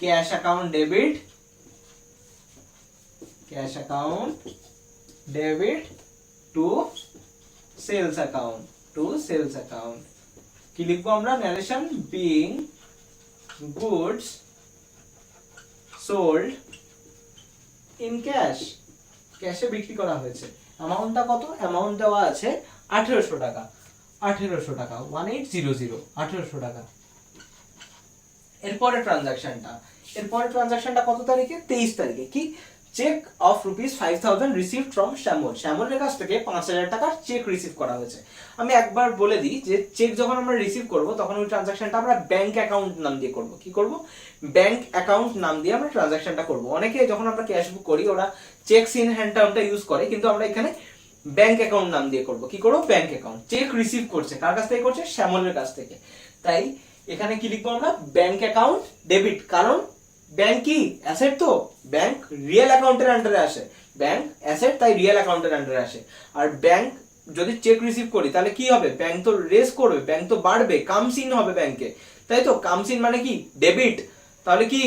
cash account debit, cash account debit to sales account, to sales account. কি লিখবো আমরা, narration, being goods sold in cash, ক্যাশে বিক্রি করা হয়েছে। অ্যামাউন্টটা কত, অ্যামাউন্ট দেওয়া আছে 1800 টাকা, 1800 টাকা, 1800, 1800 টাকা। এরপরে ট্রানজাকশনটা কত তারিখে, 23 তারিখে। কি cheque of ₹5,000 received from Shyamal. শ্যামলের কাছ থেকে 5,000 টাকার চেক রিসিভ করা হয়েছে। আমি একবার বলে দিই যে চেক যখন আমরা রিসিভ করব তখন ওই ট্রানজাকশনটা আমরা ব্যাংক অ্যাকাউন্ট নাম দিয়ে করব। কি করব? ব্যাংক অ্যাকাউন্ট নাম দিয়ে আমরা ট্রানজাকশনটা করব। অনেকে যখন আমরা ক্যাশ বুক করি ওরা চেকস ইন হ্যান্ড টার্মটা ইউজ করে, কিন্তু আমরা এখানে ব্যাংক অ্যাকাউন্ট নাম দিয়ে করব। কি করব? Bank account. চেক রিসিভ করছে কার কাছ থেকে? করছে শ্যামলের কাছ থেকে। তাই এখানে কি লিখবো আমরা? Bank account debit. কারণ ব্যাংক কি অ্যাসেট, তো ব্যাংক রিয়েল অ্যাকাউন্টের আন্ডারে আসে। ব্যাংক অ্যাসেট, তাই রিয়েল অ্যাকাউন্টের আন্ডারে আসে। আর ব্যাংক যদি চেক রিসিভ করি তাহলে কি হবে? ব্যাংক তো রেস করবে, ব্যাংক তো বাড়বে, কামস ইন হবে ব্যাংকে, তাই তো? কামস ইন মানে কি? ডেবিট। তাহলে কি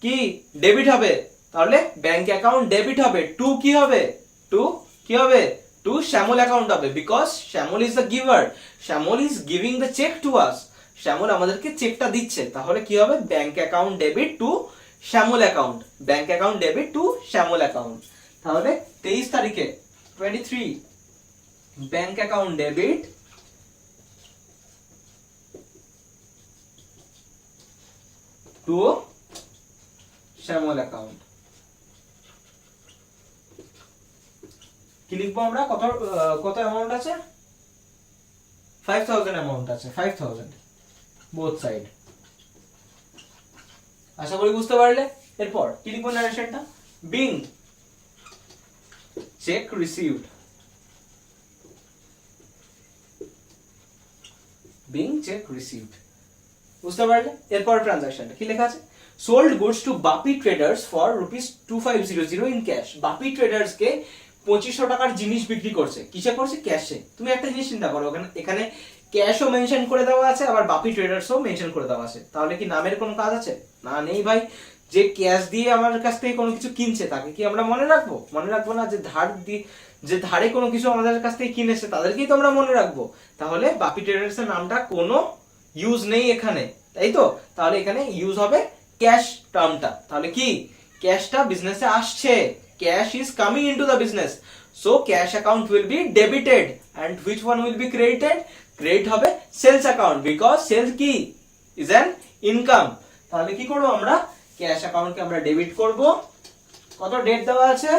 কি ডেবিট হবে। তাহলে ব্যাংক অ্যাকাউন্ট ডেবিট হবে টু কি হবে? টু কি হবে? টু শ্যামল অ্যাকাউন্ট হবে, because Shyamal is the giver, Shyamal is giving the cheque to us. Shyamal আমাদেরকে চেকটা দিচ্ছে, তাহলে কি হবে? Bank account debit to Shyamal account. Bank account debit to Shyamal account. তাহলে 23 তারিখে 23 bank account debit to Shyamal account. কি লিখবো আমরা? কত কত অ্যামাউন্ট আছে? 5,000 অ্যামাউন্ট আছে, 5,000 বোথ সাইড। আশা করি বুঝতে পারলে। এরপর কি লিখবো নারেশনটা? Being cheque received, being cheque received. বুঝতে পারলে? এরপর ট্রানজাকশনটা কি লেখা আছে? Sold goods to Bapi traders for ₹2500 in cash. Bapi traders কে 2500 টাকার জিনিস বিক্রি করছে। কিসে করছে? ক্যাশে। তুমি একটা জিনিস চিন্তা করো, এখানে ক্যাশও মেনশন করে দেওয়া আছে, আবার বাপি ট্রেডার্সও মেনশন করে দেওয়া আছে। তাহলে কি নামের কোনো কাজ আছে? না, নেই ভাই। যে ক্যাশ দিয়ে আমার কাছ থেকে কোনো কিছু কিনছে তাকে কি আমরা মনে রাখবো? মনে রাখবো না। যে ধারে কোনো কিছু আমাদের কাছ থেকে কিনেছে তাদেরকেই তো আমরা মনে রাখবো। তাহলে বাপি ট্রেডার্স এর নামটা কোনো ইউজ নেই এখানে, তাই তো? তাহলে এখানে ইউজ হবে ক্যাশ টার্মটা। তাহলে কি ক্যাশটা বিজনেসে আসছে, cash is coming into the business, so cash account will be debited and which one will be credited? Credit হবে সেলস অ্যাকাউন্ট, বিকজ সেলস কি ইজ অ্যান ইনকাম। তাহলে কি করব আমরা? ক্যাশ অ্যাকাউন্টকে আমরা ডেবিট করব। কত ডেট দেওয়া আছে?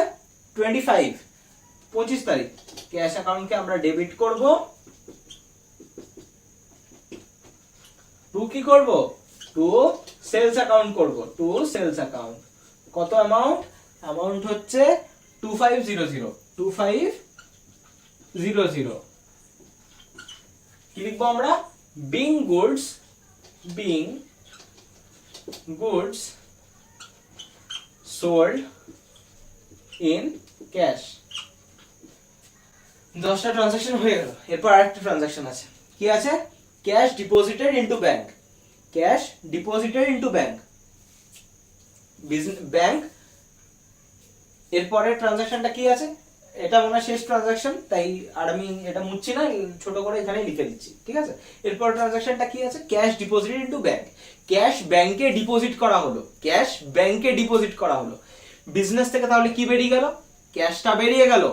25 তারিখ। ক্যাশ অ্যাকাউন্টকে আমরা ডেবিট করব টু কি করব? টু সেলস অ্যাকাউন্ট করব, টু সেলস অ্যাকাউন্ট। কত অ্যামাউন্ট? অ্যামাউন্ট হচ্ছে 2500। কি লিখবো আমরা? Being goods sold in cash. 10টা ট্রানজাকশন হয়ে গেল। এরপর আরেকটা ট্রানজাকশন আছে। কি আছে? Cash deposited into bank. Cash deposited into bank. Bank এরপরের ট্রানজাকশনটা কি আছে? এটা মনে হয় শেষ ট্রানজাকশন, তাই আর আমি এটা মুছছি না, ছোট করে এখানে লিখে দিচ্ছি, ঠিক আছে? এরপর ট্রানজাকশনটা কি আছে? Cash deposited into bank. Cash ব্যাংকে ডিপোজিট করা হলো, ক্যাশ ব্যাংকে ডিপোজিট করা হলো। বিজনেস থেকে তাহলে কি বেরিয়ে গেল? ক্যাশটা বেরিয়ে গেল।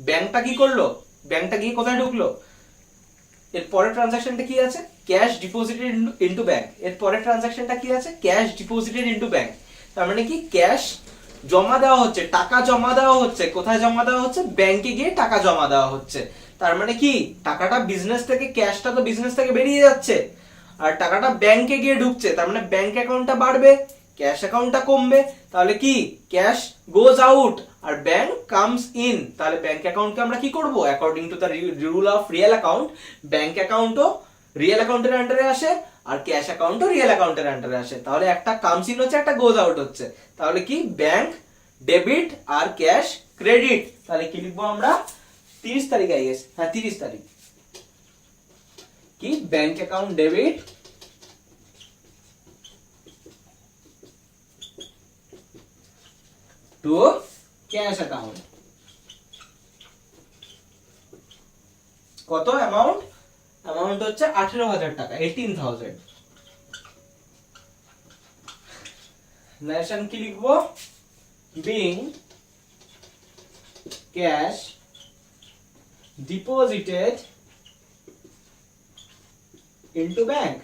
ব্যাংকটা কি করলো? ব্যাংকটা গিয়ে কোথায় ঢুকলো? এর পরের ট্রানজাকশনটা কি আছে? Cash deposited into bank. এর পরের ট্রানজাকশনটা কি আছে? Cash deposited into bank. তার মানে কি ক্যাশ জমা দেওয়া হচ্ছে, টাকা জমা দেওয়া হচ্ছে। কোথায় জমা দেওয়া হচ্ছে? ব্যাংকে গিয়ে টাকা জমা দেওয়া হচ্ছে। তার মানে কি টাকাটা বিজনেস থেকে, ক্যাশটা তো বিজনেস থেকে বেরিয়ে যাচ্ছে আর টাকাটা ব্যাংকে গিয়ে ঢুকছে। তার মানে ব্যাংক অ্যাকাউন্টটা বাড়বে, ক্যাশ অ্যাকাউন্টটা কমবে। তাহলে কি ক্যাশ গোজ আউট আর ব্যাংক কামস ইন। তাহলে ব্যাংক অ্যাকাউন্টকে আমরা কি করব? According to the rule of real account, bank অ্যাকাউন্টও রিয়েল অ্যাকাউন্টের আন্ডারে আসে আর ক্যাশ অ্যাকাউন্টও রিয়েল অ্যাকাউন্টের আন্ডারে আসে। তাহলে একটা কামস ইন হচ্ছে, একটা গোজ আউট হচ্ছে। তাহলে কি ব্যাংক ডেবিট আর ক্যাশ ক্রেডিট। তাহলে কি লিখবো আমরা? 30 তারিখ আই গেস, হ্যাঁ 30 তারিখ। কি bank account debit to cash account. কত অ্যামাউন্ট? অ্যামাউন্ট হচ্ছে 18,000 টাকা, 18,000। নেশন কি লিখবো? Being cash deposited into bank.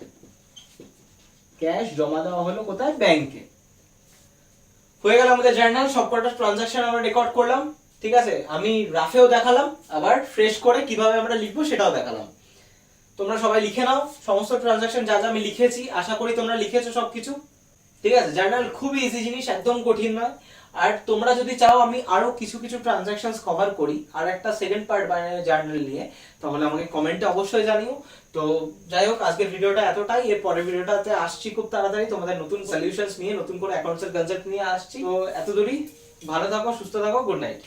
Cash জমা দেওয়া হলো কোথায়? ব্যাংকে। হয়ে গেল আমাদের জার্নাল, সবকটা ট্রানজাকশন আমরা রেকর্ড করলাম। ঠিক আছে, আমি রাফেও দেখালাম, আবার ফ্রেশ করে কিভাবে আমরা লিখবো সেটাও দেখালাম। তোমরা সবাই লিখে নাও সমস্ত ট্রানজাকশন যা যা আমি লিখেছি, আশা করি তোমরা লিখেছো সবকিছু। ঠিক আছে, জার্নাল খুবই ইজি জিনিস, একদম কঠিন নয়। আর তোমরা যদি চাও আমি আরো কিছু কিছু ট্রানজাকশনস কভার করি আর একটা সেকেন্ড পার্ট বানাই জার্নাল নিয়ে, তাহলে আমাকে কমেন্টে অবশ্যই জানিও। তো যাই হোক, আজকের ভিডিওটা এতটাই। এর পরের ভিডিওটাতে আসছি খুব তাড়াতাড়ি তোমাদের নতুন সলিউশনস নিয়ে, নতুন করে অ্যাকাউন্টসের কনসেপ্ট নিয়ে আসছি। তো এত দূরই, ভালো থাকো, সুস্থ থাকো, গুড নাইট।